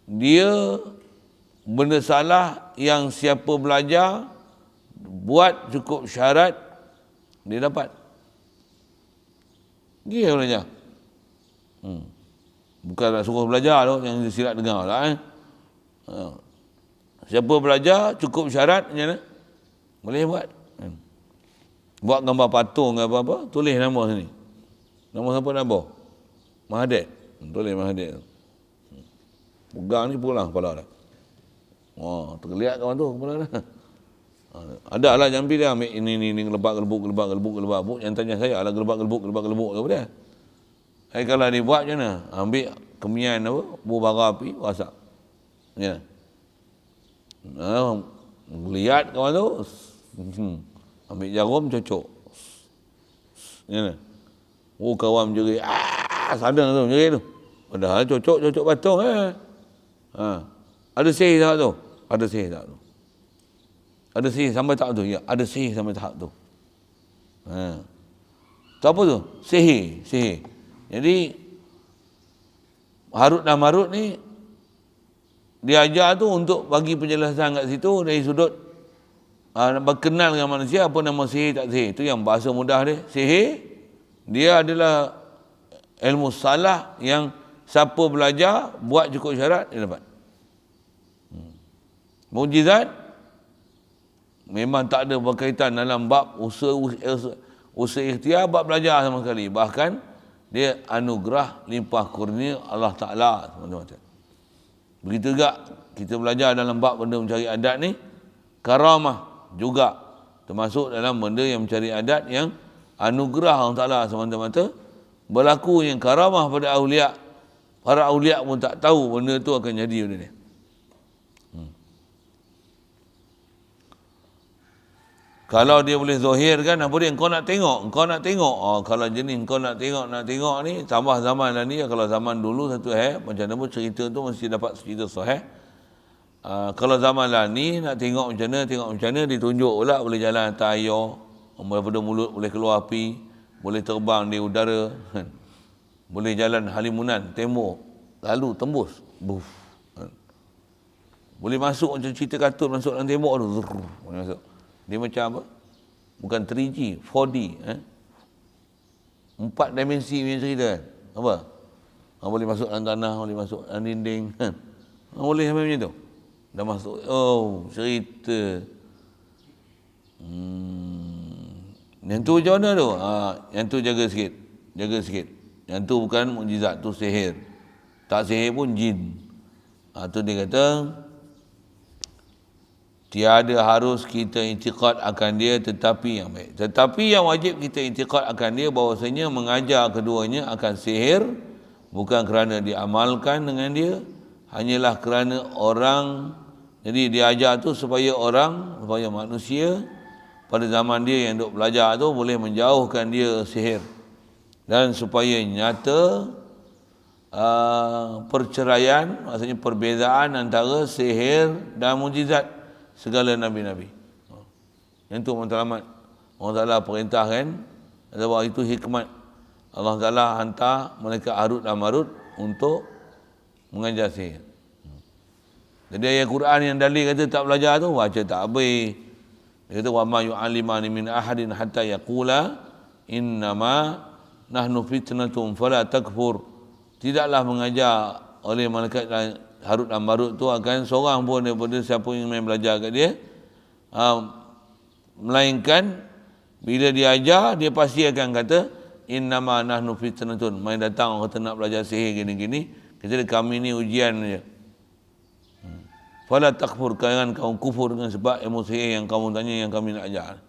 dia benda salah yang siapa belajar, buat cukup syarat, dia dapat. Dia belajar. Bukan nak suruh belajar tu, yang silap dengar lah. Siapa belajar, cukup syarat, macam mana? Boleh buat. Buat gambar patung ke apa-apa, tulis nama sini. Nama siapa nama? Mahathir. Tulis Mahathir. Pegang ni pulang kepala dah. Terlihat kawan tu kepala dah. Ada lah jampi dia ambil ini gelebak-gelebuk. Yang tanya saya ala gelebak-gelebuk ke apa dia? Kalau dia buat macam mana? Ambil kemian apa, bara api, masak. Ya. Lihat kawan tu. Ambil jarum cocok. Ya. Oh kawan menjerit, sadar tu menjerit tu. Padahal cocok batung Ada sihir tak tu? Ada sihir tak tu? Ada sihir sampai tak tu? Ya, ada sihir sampai tahap tu. Tu apa tu? Sihir. Jadi Harut dan Marut ni dia ajar tu untuk bagi penjelasan kat situ dari sudut berkenal dengan manusia apa nama sihir tak sihir. Itu yang bahasa mudah dia. Sihir dia adalah ilmu salah yang siapa belajar buat cukup syarat dia dapat. Mukjizat memang tak ada berkaitan dalam bab usaha ikhtiar, bab belajar sama sekali. Bahkan dia anugerah limpah kurnia Allah Ta'ala. Begitu juga kita belajar dalam bab benda mencari adat ni, karamah juga termasuk dalam benda yang mencari adat yang anugerah Allah Ta'ala semata-mata. Berlaku yang karamah pada awliya, para awliya pun tak tahu benda tu akan jadi benda ni. Kalau dia boleh zahirkan apa dia, engkau nak tengok. Kalau jenis engkau nak tengok ni, tambah zaman dah ni. Kalau zaman dulu satu macam mana pun cerita tu mesti dapat cerita sahih. Kalau zaman lah ni nak tengok macam mana, ditunjuk pula boleh jalan atas air, daripada mulut boleh keluar api, boleh terbang di udara, boleh jalan halimunan, tembok, lalu tembus, boleh masuk macam cerita kartun, masuk dalam tembok tu, masuk. Dia macam apa? Bukan 3G, 4D. 4 dimensi punya cerita kan? Apa? Boleh masuk dalam tanah, boleh masuk dalam dinding. Boleh sampai macam tu. Dah masuk. Oh, cerita. Yang tu macam mana tu? Yang tu jaga sikit. Yang tu bukan mukjizat, tu sihir. Tak sihir pun jin. Tu dia kata, tiada harus kita intiqad akan dia tetapi yang baik. Tetapi yang wajib kita intiqad akan dia bahawasanya mengajar keduanya akan sihir bukan kerana diamalkan dengan dia, hanyalah kerana orang. Jadi dia ajar tu supaya manusia pada zaman dia yang duk belajar tu boleh menjauhkan dia sihir, dan supaya nyata perceraian, maksudnya perbezaan antara sihir dan mukjizat segala nabi-nabi. Yang tu matlamat Allah Ta'ala perintahkan, sebab itu hikmat Allah Ta'ala hantar malaikat Harut dan Marut untuk mengajar sihir. Jadi ayat Quran yang dalil kata tak belajar tu, baca tak habis. Dia kata wa ma yu'allimani min ahadin hatta yaqula innama nahnu fitnatun fala takfur. Tidaklah mengajar oleh malaikat Harut dan Marut tu akan seorang pun daripada siapa yang main belajar kat dia, melainkan bila dia ajar, dia pasti akan kata innama nahnu fitnatun. Main datang orang kata nak belajar sihir gini-gini, kata kami ni ujian je. Fala takfur, jangan kamu kufur dengan sebab ilmu sihir yang kamu tanya yang kami nak ajar.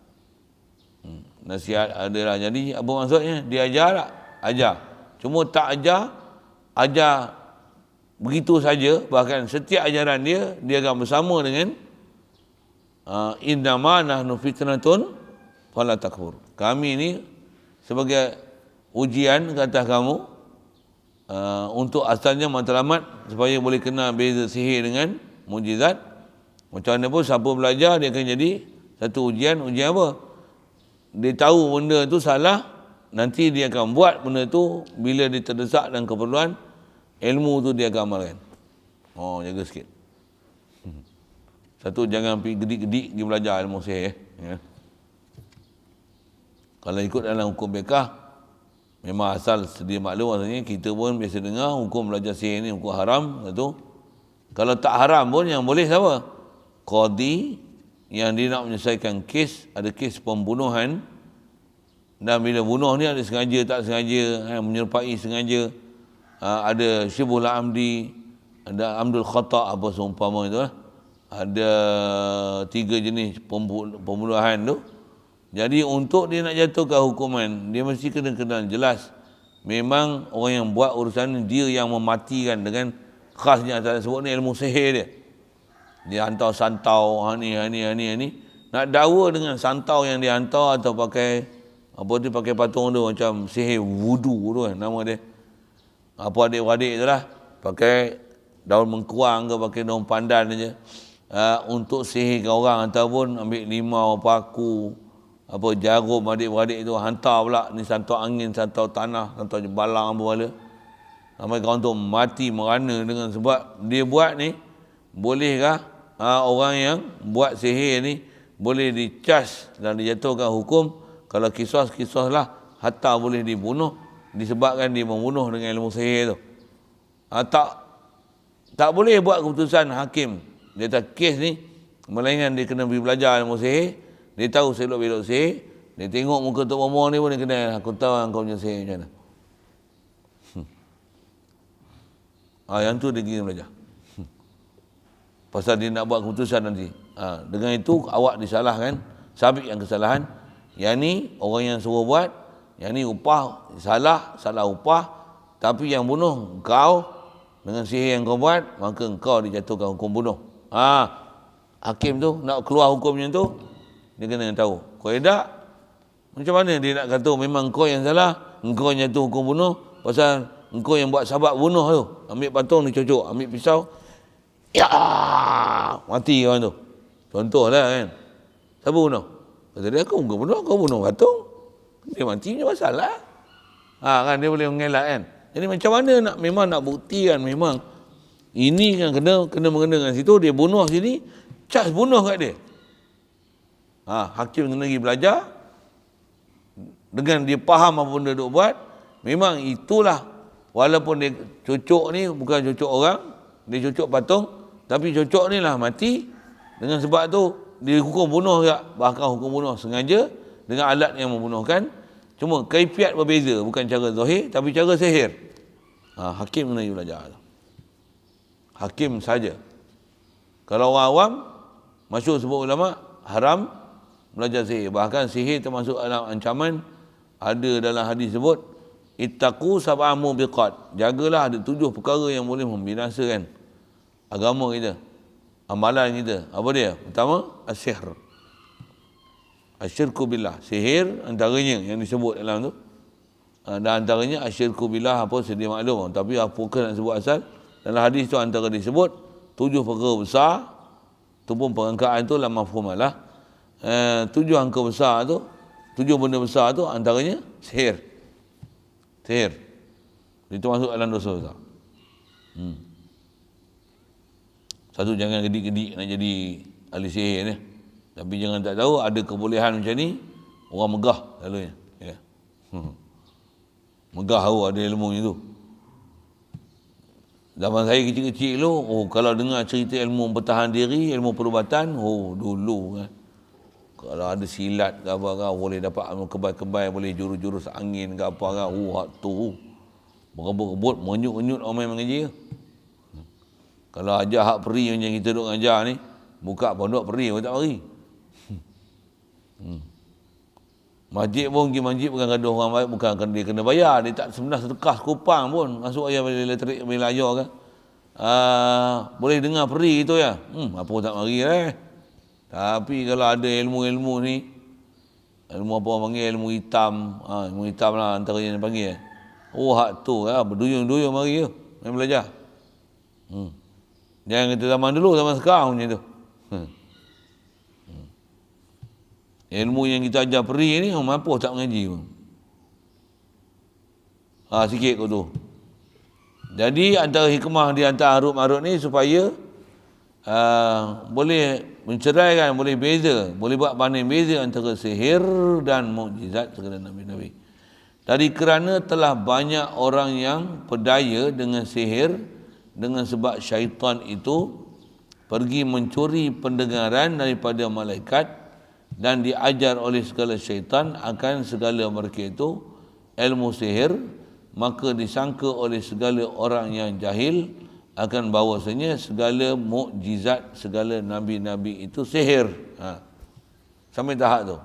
Nasihat adalah, jadi apa maksudnya? Dia ajar tak? Ajar. Cuma tak ajar begitu saja, bahkan setiap ajaran dia akan bersama dengan innama nahnu fitnatun fala takfur. Kami ni sebagai ujian ke atas kamu, untuk asalnya matlamat supaya boleh kenal beza sihir dengan mukjizat. Macam mana pun siapa belajar dia akan jadi satu ujian apa? Dia tahu benda tu salah, nanti dia akan buat benda tu bila dia terdesak dan keperluan. Ilmu tu dia akan amalkan. Jaga sikit. Satu, jangan pergi gedik-gedik pergi belajar ilmu sihir. Ya. Kalau ikut dalam hukum fiqh, memang asal sedia maklum, maksudnya kita pun biasa dengar hukum belajar sihir ni hukum haram. Satu. Kalau tak haram pun yang boleh siapa? Qadi yang dia nak menyelesaikan kes, ada kes pembunuhan, dan bila bunuh ni ada sengaja tak sengaja, menyerupai sengaja, ada syibul amdi, ada amdul khata', apa seumpama itu lah. Ada 3 jenis pembunuhan tu. Jadi untuk dia nak jatuhkan hukuman, dia mesti kena kenal jelas memang orang yang buat urusan ni dia yang mematikan, dengan khasnya saya sebut ni ilmu sihir dia. Dia hantar santau ni. Nak dakwa dengan santau yang dia hantar atau pakai Apa tu pakai patung tu macam sihir wudu tu kan nama dia. Apa adik-adik tu lah pakai daun mengkuang ke pakai daun pandan aja. Untuk sihirkan orang ataupun ambil limau, paku, apa jarum adik-beradik tu hantar pula ni santau angin, santau tanah, santau balang apa bala. Sampai kawan tu mati merana dengan sebab dia buat ni bolehkah orang yang buat sihir ni boleh dicas dan dijatuhkan hukum kalau kisah lah hatta boleh dibunuh disebabkan dia membunuh dengan ilmu sihir tu. Tak boleh buat keputusan hakim dia kata kes ni melainkan dia kena pergi belajar ilmu sihir, dia tahu selok-belok sihir, dia tengok muka Tok Momo ni pun dia kena aku tahu kau punya sihir macam mana. Yang tu dia kena belajar. Pasal dia nak buat keputusan nanti. Dengan itu awak disalahkan, sabit yang kesalahan. Yang ni orang yang suruh buat, yang ni upah salah upah, tapi yang bunuh kau dengan sihir yang kau buat, maka engkau dijatuhkan hukum bunuh. Hakim tu nak keluar hukumnya tu, dia kena tahu. Kalau tidak, macam mana dia nak kata memang kau yang salah, engkau yang jatuh hukum bunuh, pasal engkau yang buat sebab bunuh tu. Ambil patung dia cocok, ambil pisau, mati kawan tu. Contohlah kan. Siapa bunuh? Kata dia, aku bukan bunuh, kau bunuh patung. Dia mati punya masalah. Kan dia boleh mengelak kan. Jadi macam mana memang nak buktikan memang ini kan kena mengena dengan situ, dia bunuh sini, cas bunuh kat dia. Hakim kena pergi belajar dengan dia faham apa benda duk buat. Memang itulah, walaupun dia cocok ni bukan cocok orang, dia cocok patung, tapi cocok ni lah mati. Dengan sebab tu dia hukum bunuh juga, bahkan hukum bunuh sengaja dengan alat yang membunuhkan. Cuma kaifiat berbeza, bukan cara zahir tapi cara sihir. Hakim kena pergi belajar. Hakim saja. Kalau orang awam, masyhur sebut ulama, haram belajar sihir. Bahkan sihir termasuk dalam ancaman. Ada dalam hadis sebut, ittaqu sab'a mubiqat. Jagalah ada 7 perkara yang boleh membinasakan agama kita, amalan kita. Apa dia? Pertama, as-sihr. Asyirku billah. Sihir antaranya yang disebut dalam tu. Dan antaranya asyirku billah apa sedia maklum. Tapi apakah nak sebut asal? Dalam hadis tu antara disebut 7 perkara besar. Tu pun perangkaan tu lah mafhum lah. 7 angka besar tu, 7 benda besar tu antaranya sihir. Sihir. Itu masuk dalam dosa besar. Satu, jangan gedik-gedik nak jadi ahli sihir ni. Tapi jangan tak tahu ada kebolehan macam ni, orang megah selalunya. Ya. Megah tahu ada ilmunya tu. Zaman saya kecil-kecil dulu, kalau dengar cerita ilmu bertahan diri, ilmu perubatan, dulu kan. Kalau ada silat ke apa kan, boleh dapat kebal-kebal, boleh jurus-jurus angin ke apa kan, hak tu. Berebut-rebut, menyut-menyut orang main mengaji. Kalau ajar hak peri macam kita duk ajar ni, buka pondok peri pun tak mari. Masjid pun pergi masjid bukan gaduh orang baik, bukan dia kena bayar, dia tak sebenarnya sedekah sekupang pun masuk ayah balik elektrik balik ajar kan. Boleh dengar peri itu ya. Apa tak mari Tapi kalau ada ilmu-ilmu ni, ilmu apa orang panggil ilmu hitam, ilmu hitam lah antaranya yang panggil. Hak tu berduyung-duyung mari je main belajar. Jangan kata zaman dulu, zaman sekarang macam tu. Ilmu yang kita ajar peri ni, mampu tak mengaji pun. Sikit kot tu. Jadi antara hikmah di antara arut-marut ni supaya boleh menceraikan, boleh beza, boleh buat banding beza antara sihir dan mukjizat segala Nabi-Nabi. Dari kerana telah banyak orang yang berdaya dengan sihir, dengan sebab syaitan itu pergi mencuri pendengaran daripada malaikat dan diajar oleh segala syaitan akan segala mereka itu ilmu sihir, maka disangka oleh segala orang yang jahil akan bahawasanya segala mukjizat segala nabi-nabi itu sihir. Sampai tahap tu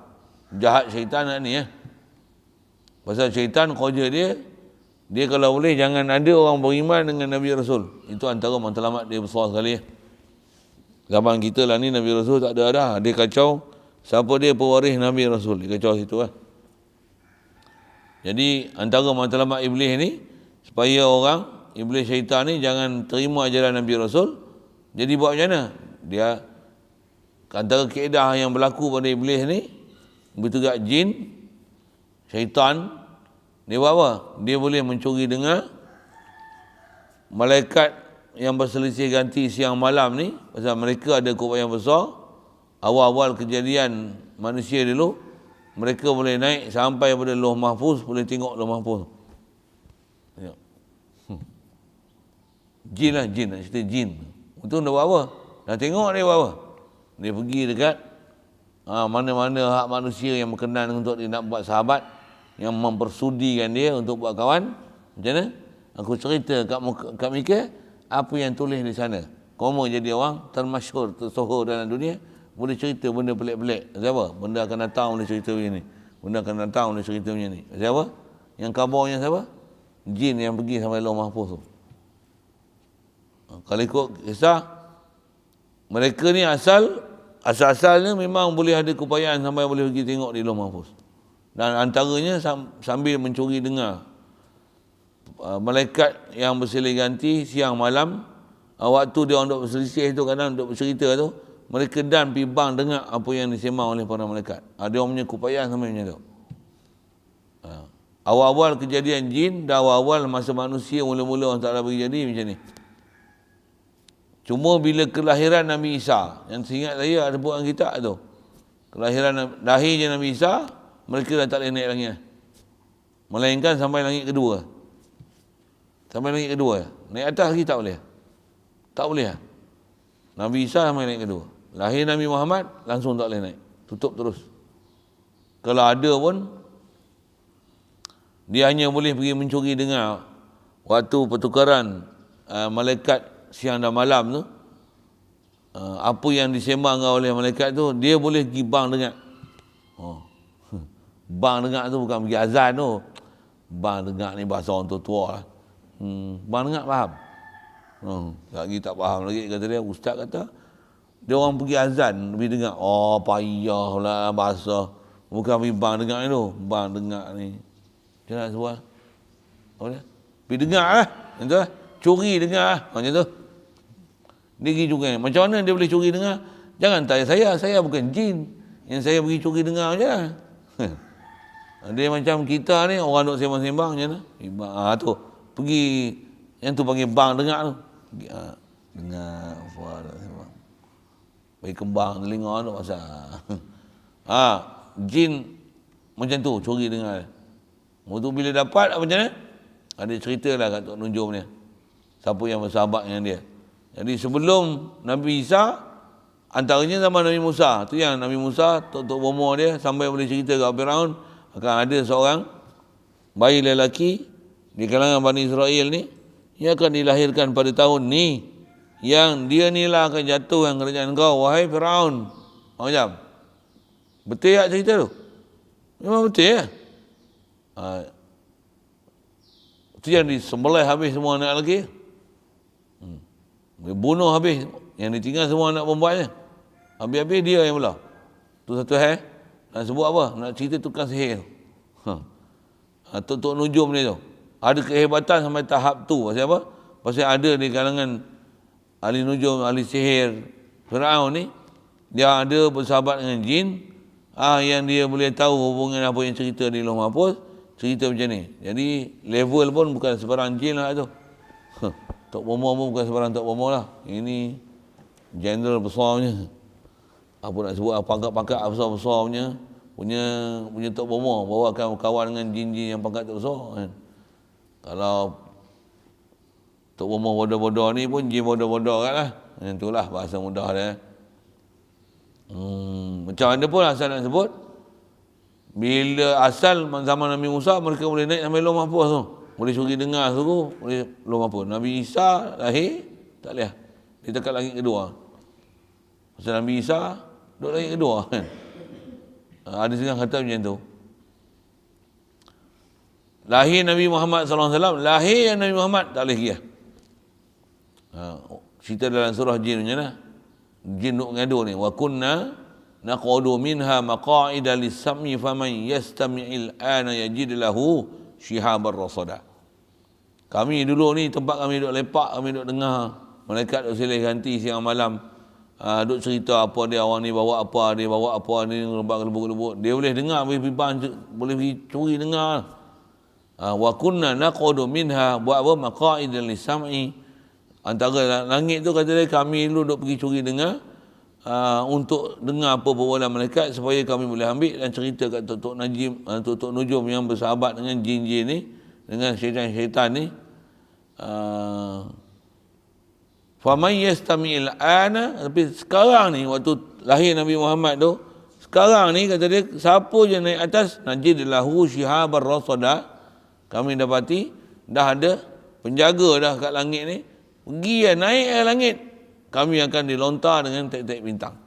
jahat syaitan ni pasal syaitan kerja dia kalau boleh jangan ada orang beriman dengan Nabi Rasul. Itu antara matlamat dia besar sekali. Zaman kita lah ni Nabi Rasul tak ada dah. Dia kacau siapa dia pewaris Nabi Rasul. Dia kacau situ . Jadi antara matlamat iblis ni supaya orang iblis syaitan ni jangan terima ajaran Nabi Rasul. Jadi buat macam mana? Dia antara kaedah yang berlaku pada iblis ni, begitu juga jin, syaitan, dia buat apa? Dia boleh mencuri dengar malaikat yang berselisih ganti siang malam ni, pasal mereka ada kuasa yang besar. Awal-awal kejadian manusia dulu, mereka boleh naik sampai pada Lauh Mahfuz, boleh tengok Lauh Mahfuz. Ya. Jin lah, jin, nak cerita jin. Itu nak buat apa? Nak tengok dia buat apa? Dia pergi dekat mana-mana hak manusia yang berkenan untuk dia nak buat sahabat, yang mempersudikan dia untuk buat kawan. Macam mana? Aku cerita kat Mika apa yang tulis di sana. Kamu jadi orang termasyhur, tersohor dalam dunia, boleh cerita benda pelik-pelik. Siapa? Benda akan datang boleh cerita begini. Benda akan datang boleh cerita macam ni. Siapa? Yang kabarnya siapa? Jin yang pergi sampai Lauh Mahfuz tu. Kalau ikut kisah, mereka ni asal-asalnya memang boleh ada keupayaan sampai boleh pergi tengok di Lauh Mahfuz. Dan antaranya sambil mencuri dengar malaikat yang bersilih ganti siang malam, waktu dia orang duk berselisih tu, kadang duk bercerita tu, mereka dan pergi bang dengar apa yang disembang oleh para malaikat. Ada orang punya keupayaan sampai macam tu. Awal-awal kejadian jin dan awal-awal masa manusia mula-mula orang Ta'ala bagi jadi macam ni. Cuma bila kelahiran Nabi Isa, yang seingat saya ada buat kitab tu, lahirnya Nabi Isa, mereka dah tak boleh naik langit, melainkan sampai langit kedua. Sampai langit kedua. Naik atas lagi tak boleh. Tak boleh. Nabi Isa sampai langit kedua. Lahir Nabi Muhammad, langsung tak boleh naik. Tutup terus. Kalau ada pun, dia hanya boleh pergi mencuri dengar waktu pertukaran malaikat siang dan malam tu, apa yang disembangkan oleh malaikat tu, dia boleh pergi bang dengar. Bang dengar tu bukan pergi azan tu. Bang dengar ni bahasa orang tua-tua lah. Bang dengar faham? Lagi tak faham lagi, kata dia, ustaz kata dia orang pergi azan pergi dengar. Oh payahlah bahasa, bukan pergi bang dengar ni tu. Bang dengar ni macam nak sebuah apa dia? Pergi dengar lah, macam tu lah. Curi dengar lah, macam tu. Dia pergi curi. Macam mana dia boleh curi dengar? Jangan tanya saya bukan jin yang saya pergi curi dengar je lah. Dia macam kita ni, orang duk sembang-sembang macam mana? Tu pergi, yang tu panggil bang dengar tu. Pergi, dengar apa dah sembang. Bagi kembang telinga tu pasal. Jin macam tu curi dengar. Waktu bila dapat apa macam mana? Ada cerita lah kat Tok Nunjum ni. Siapa yang bersahabat dengan dia. Jadi sebelum Nabi Isa, antaranya zaman Nabi Musa. Tu yang Nabi Musa, Tok Bomo dia sampai boleh cerita kat Firaun, akan ada seorang bayi lelaki di kalangan Bani Israel ni, yang akan dilahirkan pada tahun ni, yang dia ni lah akan jatuh yang kerajaan kau, wahai Firaun. Macam betul tak cerita tu? Memang betul ya. Itu yang disembelih habis semua anak lelaki. Dia bunuh habis, yang ditinggal semua anak perempuannya. Habis-habis dia yang belah. Tu satu hal. Nak sebut apa? Nak cerita tukang sihir. Tok Nujum ni tu. Ada kehebatan sampai tahap tu. Pasal apa? Pasal ada di kalangan ahli nujum, ahli sihir Firaun ni, dia ada bersahabat dengan jin, yang dia boleh tahu hubungan apa yang cerita di Lauh Mahfuz, cerita macam ni. Jadi level pun bukan sebarang jin lah tu. Tok Bomo pun bukan sebarang Tok Bomo lah. Ini general besarnya. Apa nak sebut, pangkat-pangkat besar-besar punya Tok Bomo, bawa akan berkawan dengan jin-jin yang pangkat tak besar kan. Kalau Tok Bomo bodoh-bodoh ni pun jin bodoh-bodoh kan lah. Itulah bahasa mudah dia. Macam mana pun asal nak sebut, bila asal zaman Nabi Musa, mereka boleh naik sampai Lauh Mahfuz tu. Boleh curi dengar suruh, boleh Lauh Mahfuz. Nabi Isa lahir, tak boleh. Dia dekat langit kedua. Pasal Nabi Isa duduk langit kedua kan. Ada setengah kata macam tu. Lahir Nabi Muhammad SAW, lahir Nabi Muhammad tak boleh pergi. Cerita dalam surah jin macam mana? Jin duk ngadu ni. Wa kunna naqudu minha maqa'ida lis-sam'i faman yastami'il ana yajid lahu shihabar rasada. Kami dulu ni tempat kami duduk lepak, kami duduk dengar malaikat duk silih ganti siang malam. Duk cerita apa dia, orang ni bawa apa, dia bawa apa, ni lebak-lebuk. Dia boleh dengar, boleh pergi curi dengar. Wa kunna naqudu minha, buat apa, maqa'ida lis-sam'i. Antara langit tu kata dia, kami dulu duk pergi curi dengar untuk dengar apa perbualan malaikat supaya kami boleh ambil dan cerita kat Tok Nujum yang bersahabat dengan jin-jin ni, dengan syaitan-syaitan ni. Faman yastami'il ana, tapi sekarang ni waktu lahir Nabi Muhammad tu, sekarang ni kata dia, siapa je naik atas, najid lahu shihabar rasada, kami dapati dah ada penjaga dah kat langit ni, pergi naik ke langit, kami akan dilontar dengan tek-tek bintang.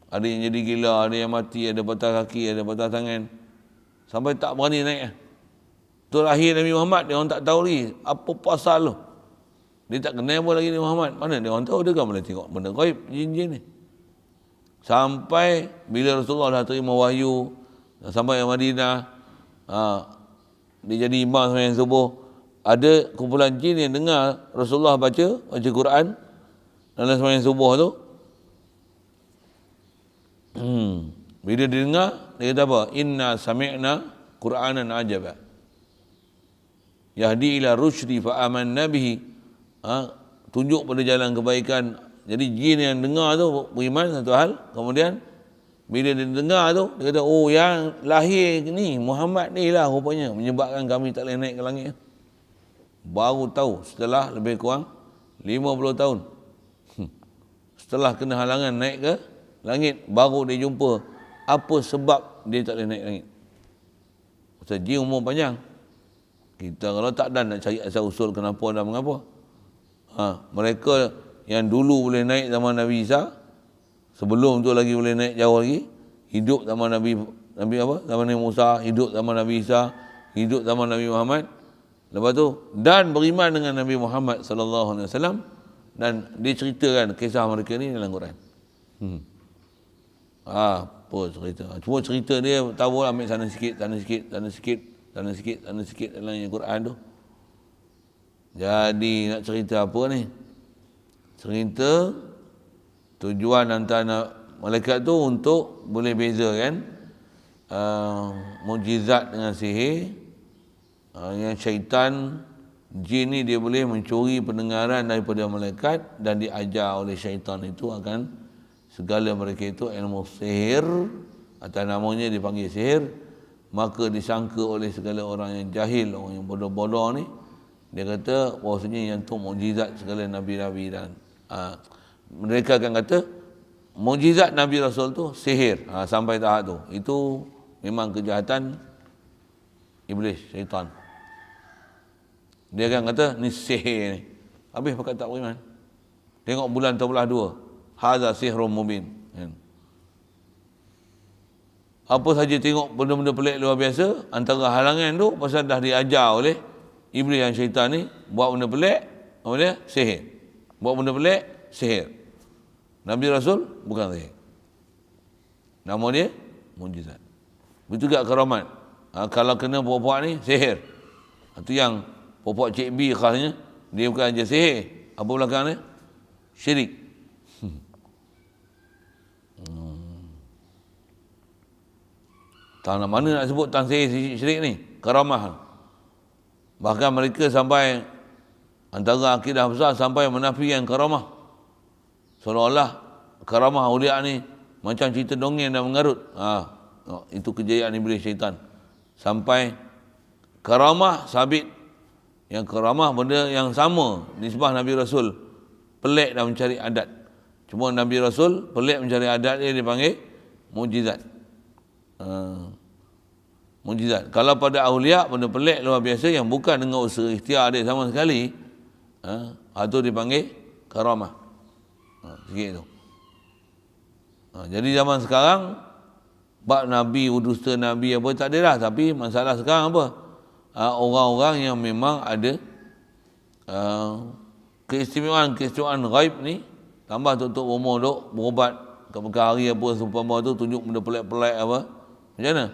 Ada yang jadi gila, ada yang mati, ada patah kaki, ada patah tangan, sampai tak berani naik. Tu lahir Nabi Muhammad, dia orang tak tahu lagi apa pasal tu. Dia tak kenal pun lagi Nabi Muhammad. Mana dia orang tahu, dia kan boleh tengok benda gaib, jin-jin ni. Sampai bila Rasulullah dah terima wahyu, dah sampai ke Madinah, dia jadi imam sembahyang subuh, ada kumpulan jin yang dengar Rasulullah baca Quran dalam sembahyang subuh tu. Bila dia dengar, dia kata apa? Inna sami'na Qur'anan ajaba yahdi ila rusydi fa amanna bihi. Tunjuk pada jalan kebaikan. Jadi jin yang dengar tu beriman satu hal. Kemudian bila dia dengar tu, dia kata, oh yang lahir ni Muhammad ni lah rupanya menyebabkan kami tak boleh naik ke langit. Baru tahu setelah lebih kurang 50 tahun. Setelah kena halangan naik ke langit, baru dia jumpa apa sebab dia tak boleh naik langit. Pasal jin umur panjang. Kita kalau tak dan nak cari asal usul kenapa dan mengapa. Mereka yang dulu boleh naik zaman Nabi Isa, sebelum tu lagi boleh naik jauh lagi, hidup zaman Nabi apa? Zaman Nabi Musa, hidup zaman Nabi Isa, hidup zaman Nabi Muhammad. Lepas tu dan beriman dengan Nabi Muhammad sallallahu alaihi wasallam, dan diceritakan kisah mereka ni dalam Quran. Apa cerita? Cuma cerita dia tahu lah, ambil sana sikit, sana sikit, sana sikit, sana sikit, sana sikit dalam Quran tu. Jadi nak cerita apa ni? Cerita tujuan antara malaikat tu untuk boleh bezakan mukjizat dengan sihir. Yang syaitan, jin ni dia boleh mencuri pendengaran daripada malaikat dan diajar oleh syaitan itu akan segala mereka itu ilmu sihir, atau namanya dipanggil sihir. Maka disangka oleh segala orang yang jahil, orang yang bodoh-bodoh ni, dia kata bahawasanya yang tu mukjizat segala Nabi-Nabi, dan mereka akan kata mukjizat Nabi Rasul tu sihir. Sampai tahap tu, itu memang kejahatan iblis, syaitan. Dia akan kata ni sihir ni. Habis pakat tak beriman. Tengok bulan terbelah dua, hadza sihrun mubin. Apa saja tengok benda-benda pelik luar biasa. Antara halangan tu pasal dah diajar oleh iblis dan syaitan ni, buat benda pelik, apa dia? Sihir. Buat benda pelik, sihir. Nabi Rasul bukan sihir. Nama dia mukjizat. Begitu juga karamat. Kalau kena puak-puak ni, sihir. Itu yang puak-puak Cik B khasnya, dia bukan aja sihir. Apa belakang dia? Syirik. Tanah mana nak sebut tentang sihir syirik ni? Karamah. Bahkan mereka sampai, antara akidah besar, sampai menafikan karamah. Seolah-olah karamah awliya ni macam cerita dongeng dan mengarut. Itu kejayaan iblis syaitan. Sampai karamah sabit. Yang karamah benda yang sama, nisbah Nabi Rasul pelik dan mencari adat. Cuma Nabi Rasul pelik mencari adat dia dipanggil mukjizat. Mukjizat. Kalau pada awliya benda pelik luar biasa yang bukan dengan usaha ikhtiar dia sama sekali, itu dipanggil karamah. Sikit tu. Jadi zaman sekarang bab Nabi, udusta Nabi apa tak ada dah. Tapi masalah sekarang apa? Orang-orang yang memang ada keistimewaan ghaib ni, Tambah tutup umur duk berubat kat hari apa seumpama tu, tunjuk benda pelik-pelik apa. Macam mana?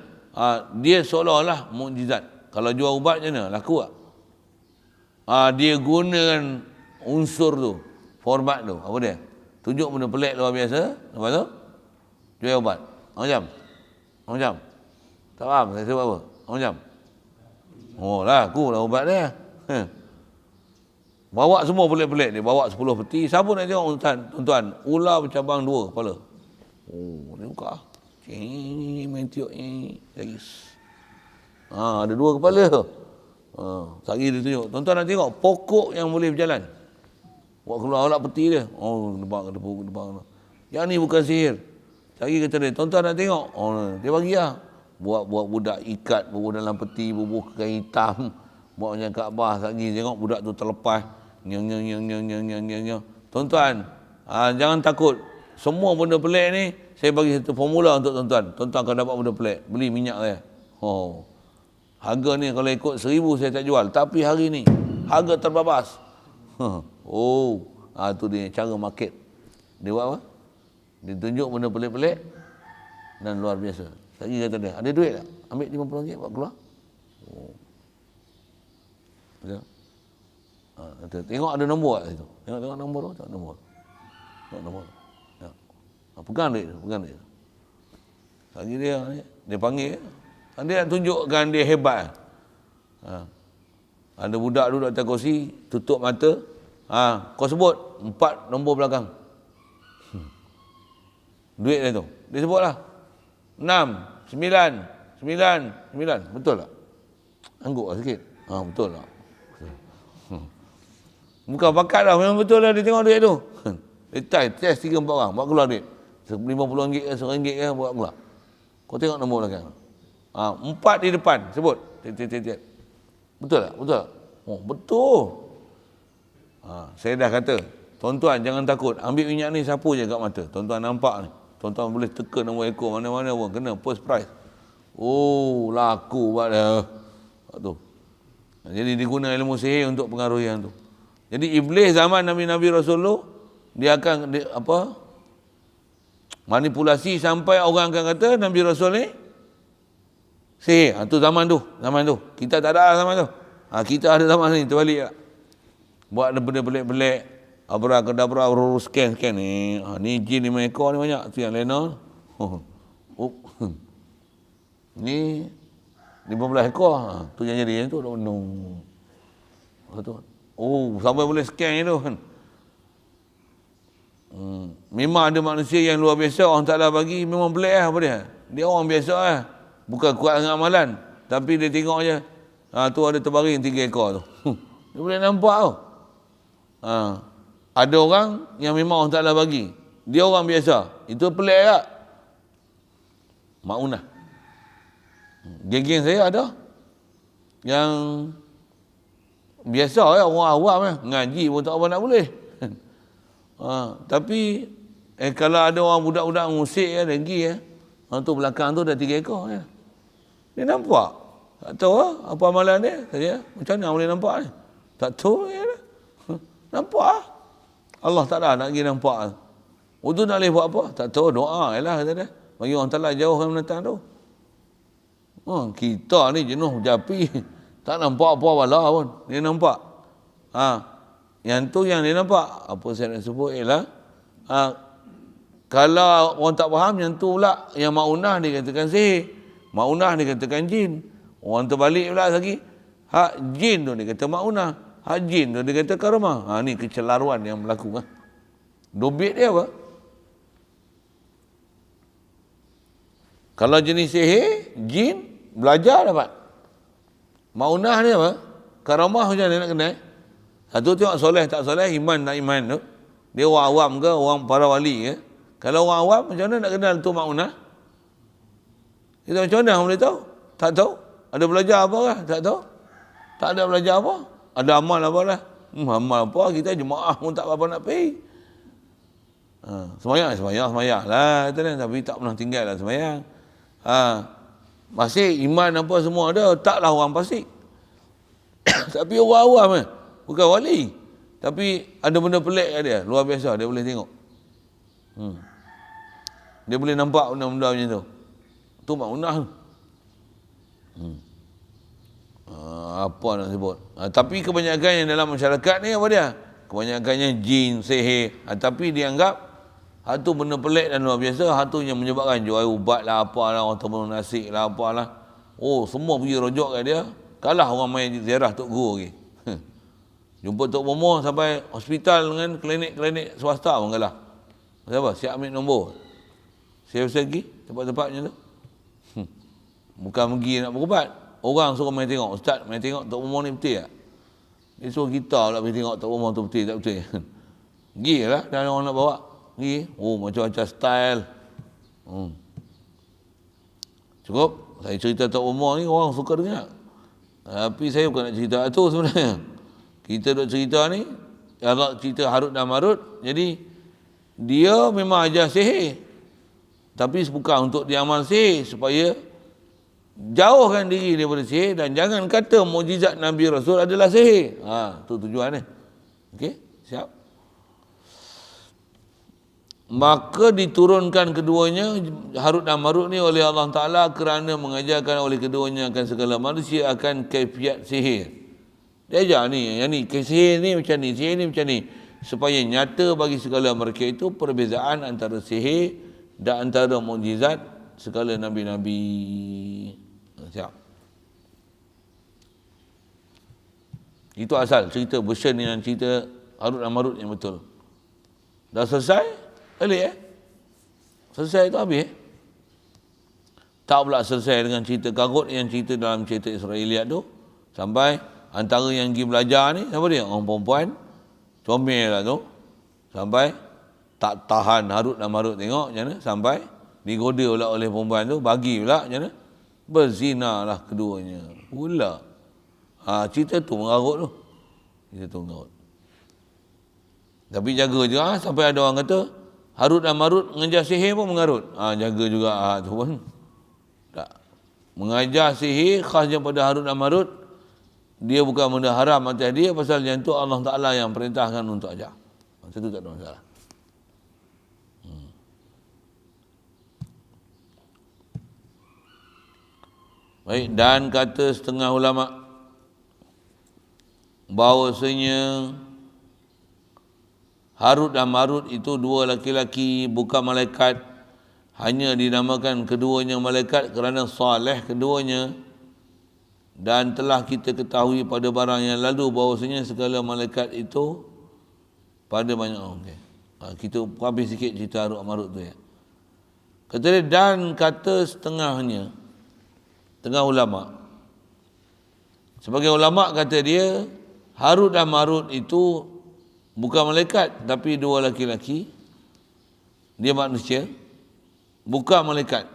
Dia seolah-olah mukjizat. Kalau jual ubat macam mana? Laku tak? Dia gunakan unsur tu, format tu, apa dia? Tunjuk benda pelik luar biasa, lepas tu jual ubat. Macam? Tak faham saya sebab apa? Macam? Oh laku lah ubat dia. Bawa semua pelik-pelik dia, bawa 10 peti. Siapa nak tengok tuan-tuan? Ular bercabang 2 kepala. Oh, dia buka. Main tiup lagi. Ada 2 kepala. Sehari dia tunjuk. Tuan-tuan nak tengok pokok yang boleh berjalan. Buat keluar alat peti dia. Oh, depan. Yang ni bukan sihir. Sehari kata dia, tuan-tuan nak tengok. Dia bagi lah. Buat budak ikat, bubuh dalam peti, bubuh kain hitam. Buat macam Kaabah. Sehari tengok budak tu terlepas. Nyong. Tuan-tuan, jangan takut. Semua benda pelik ni, saya bagi satu formula untuk tuan-tuan. Tuan-tuan akan dapat benda pelik. Beli minyak saya. Harga ni kalau ikut 1,000 saya tak jual. Tapi hari ni, harga terbabas. Tu dia cara market. Dia buat apa? Dia tunjuk benda pelik-pelik dan luar biasa. Lagi kata dia, ada duit tak? Ambil RM50 buat keluar. Tengok ada nombor kat situ. Tengok nombor tu, tengok nombor. Pegang duit tu. Lagi dia panggil. Dia nak tunjukkan dia hebat. Ada budak duduk atas kursi, tutup mata. Kau sebut 4 nombor belakang. Duit dia tu. Dia sebutlah. 6, 9. Betul tak? Angguk lah sikit. Betul tak? Bukan bakat dah. Memang betul lah dia tengok duit tu. Dia test 3-4 orang. Buat keluar duit. RM50 ke RM1 ke buat keluar. Kau tengok nombor belakang. 4 di depan. Sebut. Betul tak? Betul. Saya dah kata, tuan-tuan jangan takut. Ambil minyak ni sapu je kat mata. Tuan-tuan nampak ni. Tuan-tuan boleh teka nombor ekor mana-mana pun. Kena first prize. Laku buat dia. Tu. Jadi diguna ilmu sihir untuk pengaruhi yang tu. Jadi iblis zaman Nabi-Nabi Rasulullah, dia akan manipulasi sampai orang akan kata Nabi Rasul ni sihir. Tu zaman tu. Kita tak ada zaman tu. Kita ada zaman ni, terbalik tak? Buat benda pelik-pelik. Abra-kadabra, scan ni. Ni jin 5 ekor ni banyak. Tu yang lena. Ni 15 ekor. Tu yang jadi tu. Sampai boleh scan tu kan. Memang ada manusia yang luar biasa. Orang Ta'ala bagi memang pelik lah apa dia. Dia orang biasa lah. Bukan kuat dengan amalan. Tapi dia tengok je. Tu ada terbaring 3 ekor tu. Dia boleh nampak tau. Ada orang yang memang Allah Ta'ala bagi. Dia orang biasa. Itu pelik tak? Maunah. Geng-geng saya ada. Yang biasa lah. Orang awam lah. Ngaji pun tak apa nak boleh. Tapi kalau ada orang budak-budak musik dengki tu belakang tu dah 3 ekor. Dia nampak. Tak tahu apa amalan dia. Tanya, macam mana boleh nampak ni? Tak tahu. Nampak Allah tak ada nak pergi nampak. Tu nak boleh buat apa? Tak tahu, doa lah kata dia. Bagi orang Ta'ala jauhkan menentang tu. Kita ni jenuh japi. Tak nampak apa wala pun. Dia nampak. Yang tu yang dia nampak. Apa saya nak sebut ialah kalau orang tak faham, yang tu pula yang maunah dikatakan sihir. Maunah dikatakan jin. Orang terbalik pula lagi. Hak jin tu dikata maunah. Hak jin tu dia kata karma. Ni kecelaruan yang berlaku. Dobit dia apa? Kalau jenis sihir, jin, belajar dapat. Maunah dia apa? Karamah macam mana nak kenal? Satu tengok soleh tak soleh, iman tak iman tu. Dia orang awam ke, orang para wali ke? Kalau orang awam, macam mana nak kenal tu maunah? Kita macam mana orang boleh tahu? Tak tahu. Ada belajar apa kah? Tak tahu. Tak ada belajar apa? Ada amal apa lah? Amal apa? Kita jemaah pun tak apa nak pergi. Semayang lah. Tapi tak pernah tinggal lah semayang. Masih iman apa semua ada. Taklah orang pasti. Tapi orang awam bukan wali. Tapi ada benda pelik kat dia. Luar biasa. Dia boleh tengok. Dia boleh nampak benda-benda macam tu. Tu makna tu. Apa nak sebut. Tapi kebanyakan yang dalam masyarakat ni apa dia? Kebanyakannya jin, sihir. Tapi dianggap hatu benda pelik dan luar biasa. Hatu yang menyebabkan jual ubat lah, apalah, orang terbunuh nasib lah, apalah. Oh, semua pergi rojok kat dia. Kalah orang main ziarah Tok Guru lagi. Jumpa Tok Bomo sampai hospital dengan klinik-klinik swasta pun kalah. Siapa? Siap ambil nombor. Siapa lagi? Tempat-tempat macam tu. Bukan pergi nak berubat. Orang suruh main tengok. Ustaz main tengok Tok Bomo ni betul tak? Dia suruh kita pula pergi tengok Tok Bomo tu betul tak betul. Pergi lah. Dan orang nak bawa. Pergi. Oh, macam-macam style. Cukup. Saya cerita Tok Bomo ni orang suka dengar. Tapi saya bukan nak cerita tu sebenarnya. Kita duk cerita ni, Allah cerita Harut dan Marut. Jadi, dia memang ajar sihir. Tapi bukan untuk diamal sihir. Supaya jauhkan diri daripada sihir. Dan jangan kata mukjizat Nabi Rasul adalah sihir. Tu tujuan dia. Okey, siap. Maka diturunkan keduanya Harut dan Marut ni oleh Allah Ta'ala kerana mengajarkan oleh keduanya akan segala manusia akan kaifiat sihir. Dia ajar ni, yang ni, sihir ni macam ni, sihir ni macam ni. Supaya nyata bagi segala mereka itu perbezaan antara sihir dan antara mukjizat segala Nabi-Nabi. Siap. Itu asal cerita version yang cerita Harut dan Marut yang betul. Dah selesai? Balik selesai tu habis tak pula selesai dengan cerita Karut yang cerita dalam cerita Israeliat tu. Sampai antara yang pergi belajar ni, siapa dia? Orang perempuan comel lah tu. Sampai tak tahan Harut dan Marut tengok macam mana. Sampai digoda pula oleh perempuan tu, bagi pula macam mana. Berzina lah keduanya pula. Cerita tu mengarut tu. Cerita tu mengarut. Tapi jaga je sampai ada orang kata Harut dan Marut mengajar sihir pun mengarut. Jaga juga tu pun. Tak. Mengajar sihir khasnya pada Harut dan Marut. Dia bukan benda haram atas dia. Pasal yang tu Allah Ta'ala yang perintahkan untuk ajar. Macam tu tak ada masalah. Baik. Dan kata setengah ulama bahawasanya Harut dan Marut itu dua laki-laki bukan malaikat. Hanya dinamakan keduanya malaikat kerana saleh keduanya. Dan telah kita ketahui pada barang yang lalu bahawasanya segala malaikat itu pada banyak orang. Kita habis sikit cerita Harut dan Marut tu ya. Kata dia, dan kata setengahnya, tengah ulama. Sebagai ulama kata dia, Harut dan Marut itu bukan malaikat, tapi dua laki-laki. Dia manusia, bukan malaikat.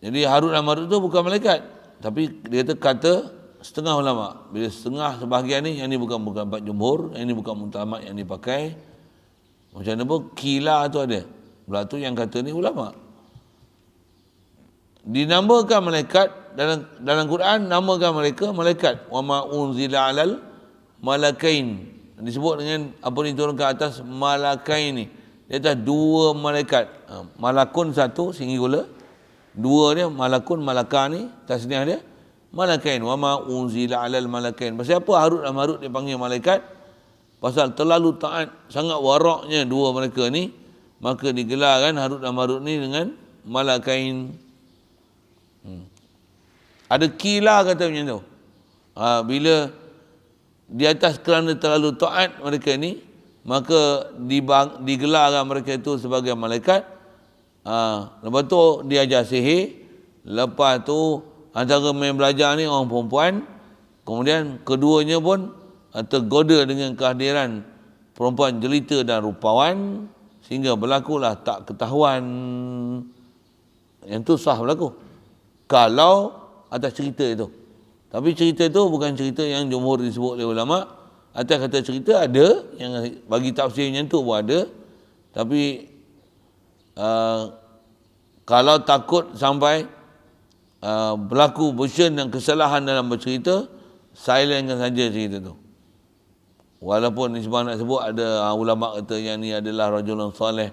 Jadi Harut dan Marut tu bukan malaikat. Tapi dia kata setengah ulama. Bila setengah sebahagian ni, yang ni bukan pendapat jumhur, yang ni bukan mutamat yang dipakai. Macam mana pun, kila tu ada. Belah tu yang kata ni ulama. Dinamakan malaikat, dalam Quran, namakan mereka malaikat. Wa ma unzila alal malakain. Disebut dengan apa ni turun ke atas malakain ni. Di atas dua malaikat. Malakun satu singular. Dua dia malakun, malaka ni tasniah dia malakain. Wa ma unzila alal malakain. Pasal apa Harut dan Marut dia panggil malaikat? Pasal terlalu taat, sangat waraknya dua mereka ni, maka digelarkan Harut dan Marut ni dengan malakain. Ada kila kata macam tu. Bila di atas kerana terlalu taat mereka ni, maka digelarkan mereka itu sebagai malaikat. Lepas tu dia ajar sihir. Lepas tu antara main belajar ni orang perempuan. Kemudian keduanya pun tergoda dengan kehadiran perempuan jelita dan rupawan, sehingga berlakulah tak ketahuan. Yang tu sah berlaku kalau atas cerita itu. Tapi cerita itu bukan cerita yang jumhur disebut oleh ulama. Atas kata cerita ada, yang bagi tafsir yang tu pun ada. Tapi kalau takut sampai berlaku version dan kesalahan dalam bercerita, silentkan saja cerita tu. Walaupun sebab nak sebut ada ulama kata yang ni adalah rajulun soleh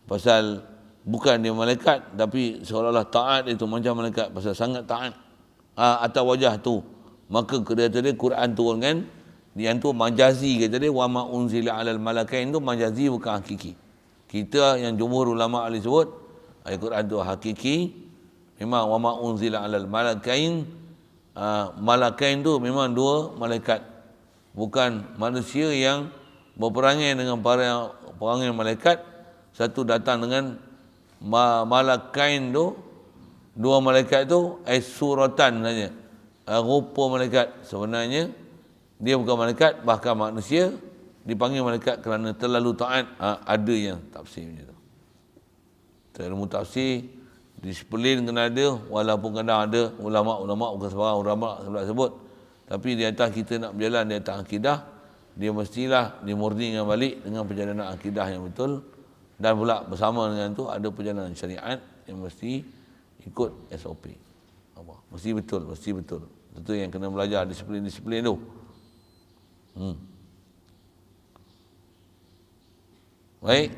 pasal bukan dia malaikat tapi seolah-olah taat itu macam malaikat pasal sangat taat atas wajah tu. Maka kata dia Quran turun kan yang tu majazi kata dia wa ma unzila alal malakain tu majazi bukan hakiki. Kita yang jumhur ulama ahli sebut ayat Quran tu hakiki. Memang wa ma unzila alal malakain malakain tu memang dua malaikat. Bukan manusia yang berperangai dengan para perangai malaikat. Satu datang dengan malakain tu, dua malaikat tu suratan saja. Rupa malaikat. Sebenarnya dia bukan malaikat, bahkan manusia dipanggil malaikat kerana terlalu taat. Ada yang tafsir macam tu. Ilmu tafsir disiplin kena ada, walaupun kadang ada ulama-ulama bukan sebarang ulama sebut. Tapi di atas kita nak berjalan di atas akidah, dia mestilah dimurnikan balik dengan perjalanan akidah yang betul. Dan pula bersama dengan tu ada perjalanan syariat yang mesti ikut SOP. Mesti betul. Itu yang kena belajar disiplin-disiplin tu. Baik.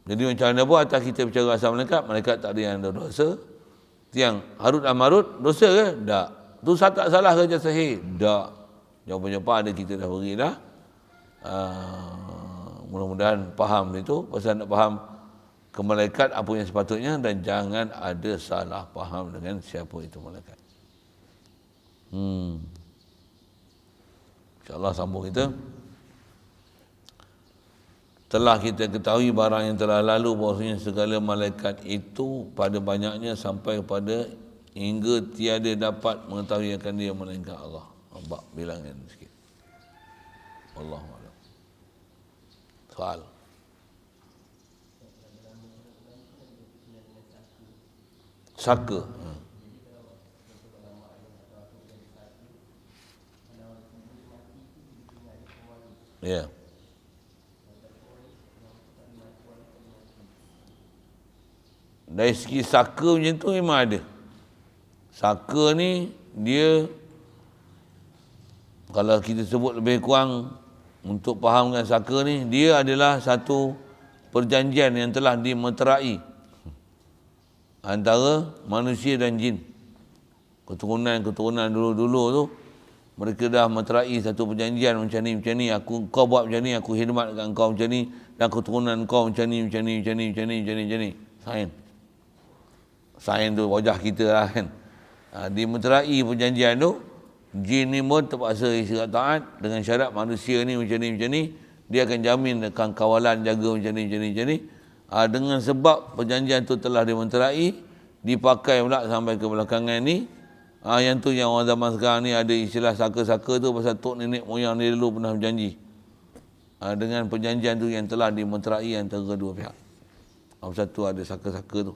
Jadi macam mana pun atas kita bicara asal malaikat tak ada yang ada dosa. Yang Harut dan Marut dosa ke? Tak. Tu tak salah ke sahih? Tak. Jawapan-jawapan ada kita dah beri dah. Mudah-mudahan faham itu. Pasal nak faham ke malaikat apa yang sepatutnya dan jangan ada salah faham dengan siapa itu malaikat. InsyaAllah sambung kita. Telah kita ketahui barang yang telah lalu bahawasanya segala malaikat itu pada banyaknya sampai kepada hingga tiada dapat mengetahui akan dia melainkan Allah. Nampak bilangan sikit. Wallahualam. Soal. Saka. Ya. Dari segi saka macam tu memang ada. Saka ni dia kalau kita sebut lebih kurang untuk fahamkan saka ni, dia adalah satu perjanjian yang telah dimeterai antara manusia dan jin. Keturunan dulu-dulu tu mereka dah meterai satu perjanjian macam ni. Kau buat macam ni, aku khidmat dengan kau macam ni, dan keturunan kau macam ni. Sain tu wajah kita lah kan. Dimeterai perjanjian tu, jin ni pun terpaksa istirahat taat dengan syarat manusia ni macam ni, dia akan jamin akan kawalan jaga macam ni. Dengan sebab perjanjian tu telah dimeterai, dipakai pula sampai ke belakangan ni. Yang tu yang orang zaman sekarang ni ada istilah saka-saka tu pasal tok nenek moyang dia dulu pernah berjanji. Dengan perjanjian tu yang telah dimeterai antara kedua pihak. Pasal tu ada saka-saka tu.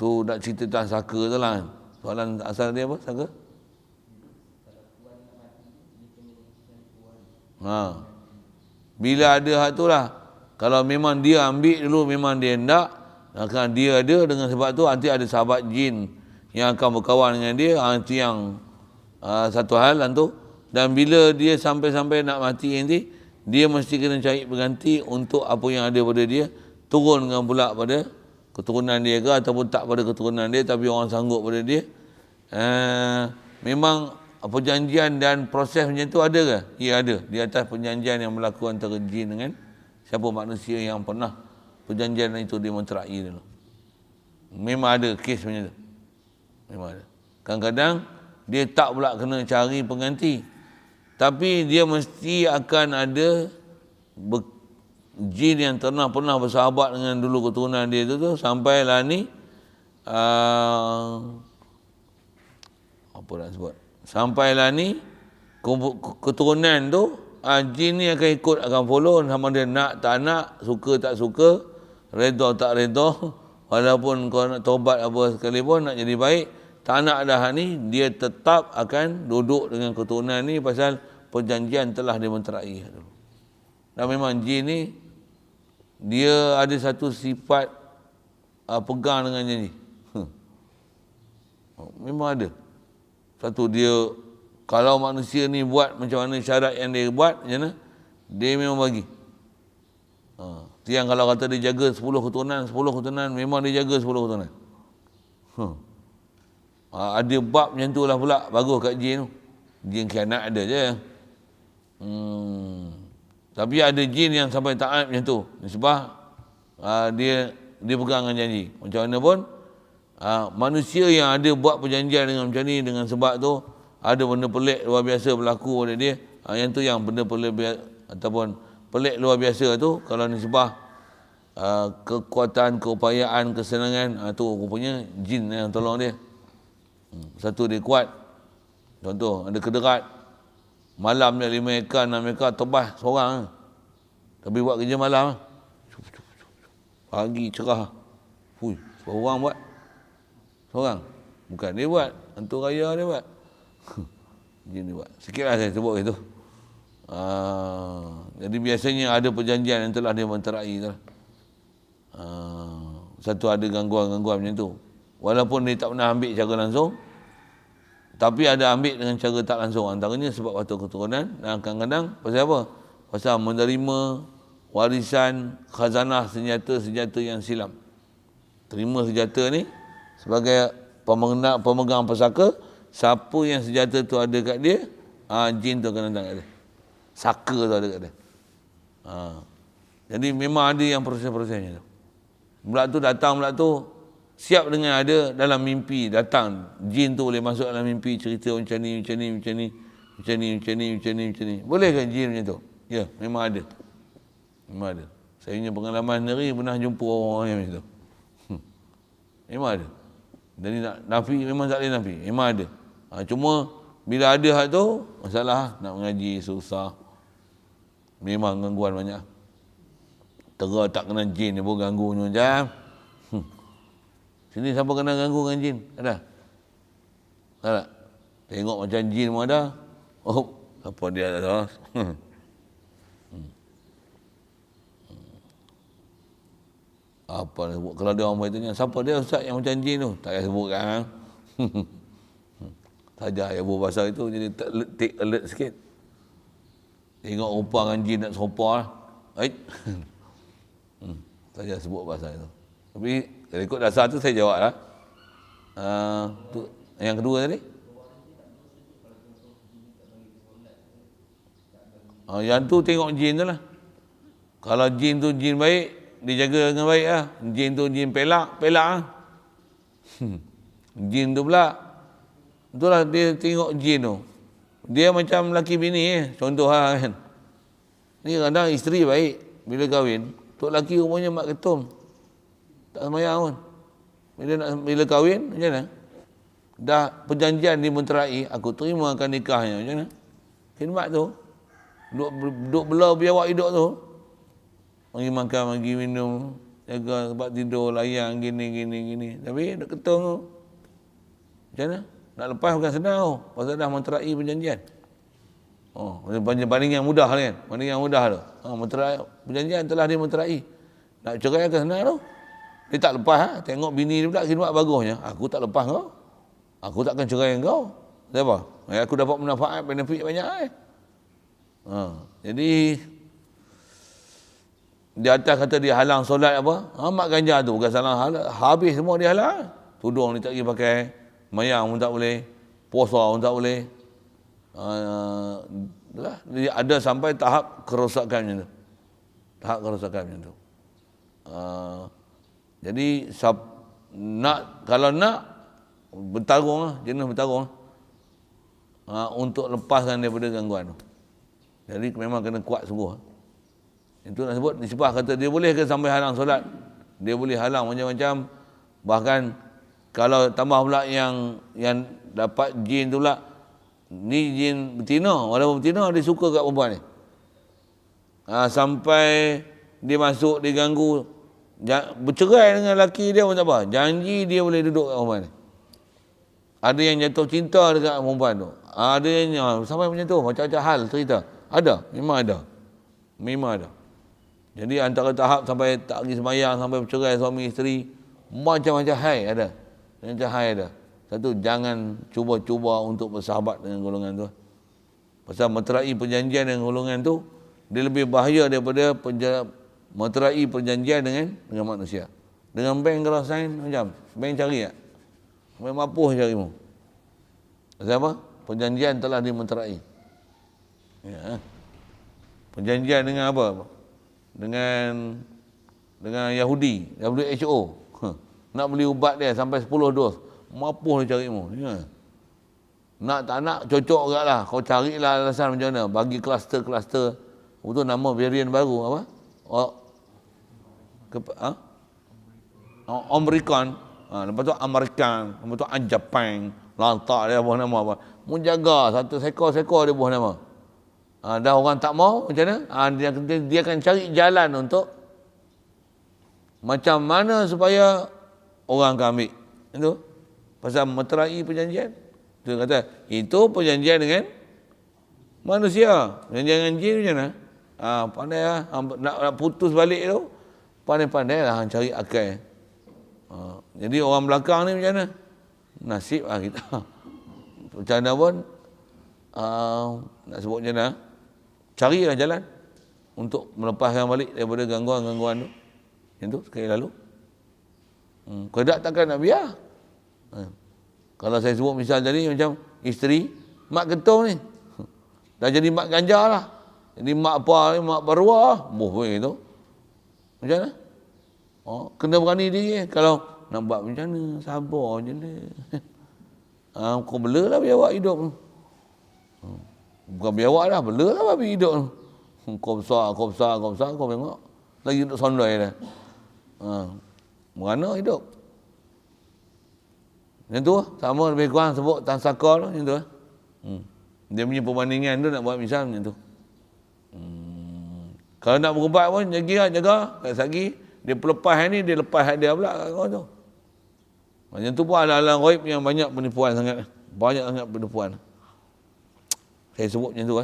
Tu nak cerita tentang saka tu lah. Soalan asal dia apa? Saka? Bila ada hak tu lah. Kalau memang dia ambil dulu, memang dia hendak, kerana dia ada, dengan sebab tu nanti ada sahabat jin yang akan berkawan dengan dia. Itu yang satu hal lah tu. Dan bila dia sampai-sampai nak mati nanti, dia mesti kena cari pengganti untuk apa yang ada pada dia. Turunkan pula pada keturunan dia ke ataupun tak pada keturunan dia tapi orang sanggup pada dia. Memang perjanjian dan proses macam tu ada ke? Ya ada. Di atas perjanjian yang berlaku antara jin dengan siapa manusia yang pernah perjanjian itu dimeterai dulu. Memang ada kes macam tu. Memang ada. Kadang-kadang dia tak pula kena cari pengganti. Tapi dia mesti akan ada jin yang pernah bersahabat dengan dulu keturunan dia tu sampailah ni apa nak sebut, sampailah ni keturunan tu jin ni akan ikut, akan follow sama dia nak tak nak, suka tak suka, redha tak redha. Walaupun kau nak taubat apa sekalipun, nak jadi baik, tak nak dah ni, dia tetap akan duduk dengan keturunan ni pasal perjanjian telah dimeterai dulu. Dan memang jin ni dia ada satu sifat pegang dengan janji. Memang ada. Satu dia Kalau manusia ni buat macam mana syarat yang dia buat, macam mana? Dia memang bagi. Tiang kalau kata dia jaga 10 keturunan, memang dia jaga 10 keturunan. Ada bab macam tu lah pula, bagus kat jin tu. Jin khianat ada je. Tapi ada jin yang sampai taat macam tu. Sebab dia pegang dengan janji. Macam mana pun, manusia yang ada buat perjanjian dengan macam ni, dengan sebab tu, ada benda pelik luar biasa berlaku pada dia. Yang tu yang benda pelik ataupun pelik luar biasa tu, kalau nisbah kekuatan, keupayaan, kesenangan, tu rupanya jin yang tolong dia. Satu dia kuat. Contoh, ada kederat. Malam dia 5 ekar, 6 ekar tebas seorang. Tapi buat kerja malam. Pagi cerah. Seorang buat. Seorang. Bukan dia buat. Hantu raya dia buat. Jin dia buat. Sikitlah saya sebut itu. Jadi biasanya ada perjanjian yang telah dia menterai tu. Satu ada gangguan-gangguan macam tu. Walaupun dia tak pernah ambil secara langsung, tapi ada ambil dengan cara tak langsung. Antaranya sebab waktu keturunan, dan kadang-kadang pasal apa? Pasal menerima warisan khazanah senjata-senjata yang silam. Terima senjata ni sebagai pemegang pesaka. Siapa yang senjata tu ada kat dia, jin tu akan datang kat dia. Saka tu ada kat dia. Jadi memang ada yang proses-prosesnya tu. Pula tu datang, pula tu siap dengan ada dalam mimpi datang. Jin tu boleh masuk dalam mimpi, cerita macam ni, macam ni, macam ni, macam ni, macam ni, macam ni, macam ni. Boleh kan jin macam tu? Ya, memang ada. Memang ada. Saya punya pengalaman sendiri pernah jumpa orang yang macam tu. Memang ada. Jadi nak nafi, memang tak boleh nafi. Memang ada. Cuma bila ada hal tu, masalah nak mengaji susah. Memang gangguan banyak. Tera tak kena jin dia pun ganggu macam. Sini siapa kena ganggu dengan jin? Ada? Tak? Tengok macam jin pun ada. Oh, apa dia ada? Apa dia sebut? Kalau dia orang tanya, siapa dia ustaz yang macam jin tu? Tak payah sebut kan? Saja yang berbahasa itu jadi take alert sikit. Tengok rupa dengan jin nak serupa lah. Saja sebut bahasa itu. Tapi kalau ikut dasar tu saya jawab lah. Yang kedua tadi? Yang tu tengok jin tu lah. Kalau jin tu jin baik, dijaga dengan baik lah. Jin tu jin pelak lah. Jin tu pula, itulah dia tengok jin tu. Dia macam laki bini contoh lah kan. Ni kadang isteri baik, bila kahwin, tok laki umurnya mak ketum. Tak semayang pun. Bila kahwin, macam mana? Dah perjanjian dimenterai, aku terima akan nikahnya, macam mana? Khidmat tu, duduk belah biawak hidup tu, bagi makan, bagi minum, jaga tempat tidur, layan, gini. Tapi duduk ketum tu, macam mana? Nak lepas bukan senang tu, pasal dah menterai perjanjian. Banding yang mudah kan? Banding yang mudah tu. Menterai, perjanjian telah dimenterai. Nak cerai akan senang tu. Dia tak lepas, tengok bini dia pula khidmat bagusnya. Aku tak lepas kau. Aku takkan cerai dengan kau. Kenapa? Aku dapat manfaat, benefit banyak Jadi di atas kata dia halang solat apa? Mak ganjar tu bukan salah habis semua dia halang. Tudung dia tak pergi pakai, mayang pun tak boleh, puasa pun tak boleh. Ada sampai tahap kerosakan macam tu. Tahap kerosakan macam tu. Jadi kalau nak bertarung lah, jenis bertarung lah, untuk lepaskan daripada gangguan tu. Jadi memang kena kuat sungguh. Itu nak sebut nisbah kata dia boleh ke sampai halang solat? Dia boleh halang macam-macam. Bahkan kalau tambah pula yang dapat jin tu pula, ni jin betina, walaupun betina dia suka kat perempuan ni. Sampai dia masuk, dia ganggu, bercerai dengan lelaki dia pun tak apa. Janji dia boleh duduk kat perempuan ni. Ada yang jatuh cinta dekat perempuan tu. Ada yang sampai macam tu, macam-macam hal cerita. Ada, memang ada. Memang ada. Jadi antara tahap sampai tak pergi sembahyang, sampai bercerai suami isteri, macam-macam hai ada. Macam hai ada. Satu, jangan cuba-cuba untuk bersahabat dengan golongan tu. Pasal meterai perjanjian dengan golongan tu, dia lebih bahaya daripada meterai perjanjian dengan manusia. Dengan bank kalau sign macam, bank cari tak? Bank mapuh carimu. Pasal apa? Perjanjian telah dimeterai. Ya. Perjanjian dengan apa? Dengan Yahudi, WHO. Nak beli ubat dia sampai 10 dos. Mapuh dia carimu. Ya. Nak tak nak cocok juga lah. Kau carilah alasan macam mana. Bagi kluster-kluster. Itu nama varian baru apa? Omicron. Lepas tu American. Lepas tu Jepang. Lantak dia buah nama apa. Menjaga satu sekor-sekor dia buah nama. Dah orang tak mau macam mana? Dia akan cari jalan untuk macam mana supaya orang akan ambil. Itu. Pasal meterai perjanjian. Dia kata, itu perjanjian dengan manusia. Perjanjian dengan jin macam mana? Pandai lah. Nak putus balik tu, pandai-pandai lah cari akal. Jadi orang belakang ni macam mana? Nasib lah kita. Macam mana pun, nak sebut macam mana? Carilah jalan untuk melepaskan balik daripada gangguan-gangguan tu. Yang tu sekali lalu. Kalau takkan nak biar. Kalau saya sebut misal tadi macam isteri mak ketum ni. Dah jadi mak ganja lah. Jadi mak apa ni, mak baruah. Tu. Macam mana? Kena berani diri. Kalau nak buat macam mana, sabar je lah. Kau bela lah biawak hidup tu. Bukan biawak dah, bela lah babi hidup tu. Kau besar, kau tengok. Lagi duduk sondai dah. Merana hidup. Yang tu sama lebih kurang sebut tansakar tu, yang tu. Dia punya perbandingan tu nak buat misal macam tu. Kalau nak berubat pun jaga. Kat sagi dia pelepas ni, dia lepas dia pula kat kau tu. Macam tu pun ada alam ghaib yang banyak penipuan sangat. Banyak sangat penipuan. Saya sebut macam tu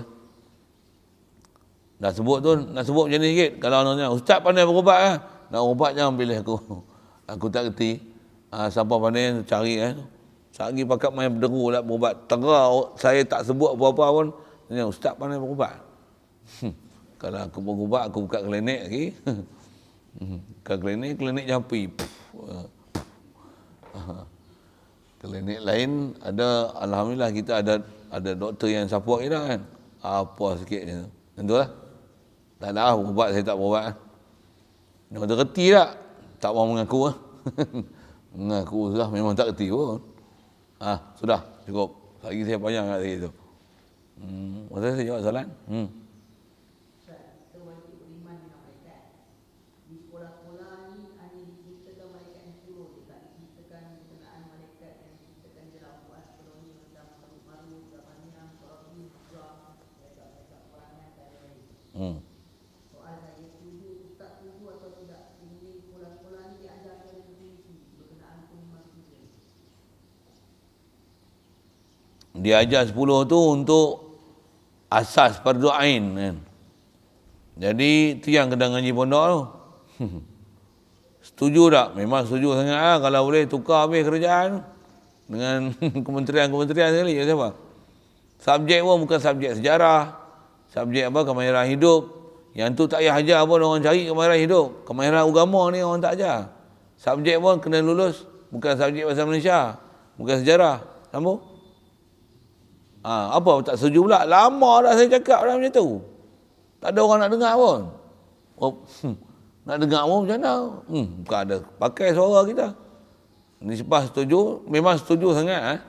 Nak sebut macam ni sikit. Kalau orang ustaz pandai berubat lah. Nak ubat jangan pilih aku. Aku tak kerti. Siapa pandai cari Sehari pakat main berderu lah berubat. Terang saya tak sebut apa-apa pun. Ustaz pandai berubat. Kalau aku berubat, aku buka klinik lagi. Buka klinik jampi. Klinik lain ada, alhamdulillah kita ada doktor yang support kita kan. Apa sikit je. Tentu lah. Tak ada berubat, saya tak berubat. Dia reti tak? Tak mau mengaku Mengaku sudah memang tak reti pun. Sudah cukup. Lagi saya panjang kat situ. Masa saya jawab soalan. Soal saya setuju, Ustaz setuju atau tidak ini sekolah-sekolah ni diajarkan intuisi berkenaan manusia. Dia ajar 10 tu untuk asas fardu ain kan. Jadi tu yang kena ngaji pondok tu. Setuju tak? Memang setuju sangat lah. Kalau boleh tukar habis kerajaan dengan kementerian-kementerian sekali. Siapa? Subjek pun bukan subjek sejarah. Subjek apa? Kemahiran hidup. Yang tu tak payah ajar pun orang cari kemahiran hidup. Kemahiran agama ni orang tak ajar. Subjek pun kena lulus. Bukan subjek bahasa Malaysia. Bukan sejarah. Sambung? Apa tak setuju pula? Lama dah saya cakap dah macam tu. Tak ada orang nak dengar pun. Nak dengar pun macam mana? Bukan ada. Pakai suara kita. Ni sebab setuju. Memang setuju sangat.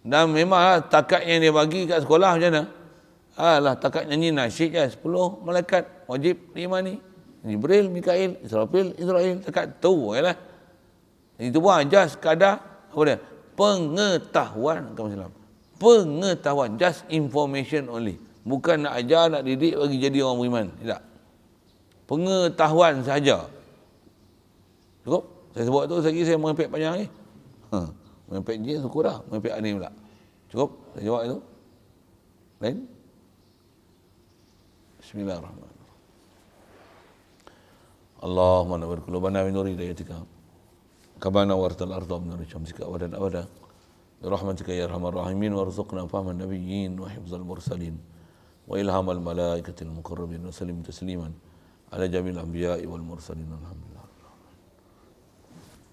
Dan memang takat yang dia bagi kat sekolah macam mana? Takat nyanyi nasyid je. 10 malaikat wajib diimani. Jibril, Mikail, Israel. Takat tu je lah. Itu pun ajar sekadar apa dia? Pengetahuan. Pengetahuan. Just information only. Bukan nak ajar, nak didik bagi jadi orang beriman. Tidak. Pengetahuan sahaja. Cukup? Saya sebut tu, saya merepek panjang ni. Merepek jin, syukur dah. Merepek ni pula. Cukup? Saya jawab itu. Lain? Bismillahirrahmanirrahim. Allahumma nawwir qulubana bi nuri hidayatika. Kama nawwartal arda bi nuri syamsika abadan abada. برحمتك يا أرحم الراحمين وارزقنا فهم النبيين وحفظ المرسلين وإلهام الملائكة المقربين وسلم تسليما على جميع الأنبياء والمرسلين الحمد لله.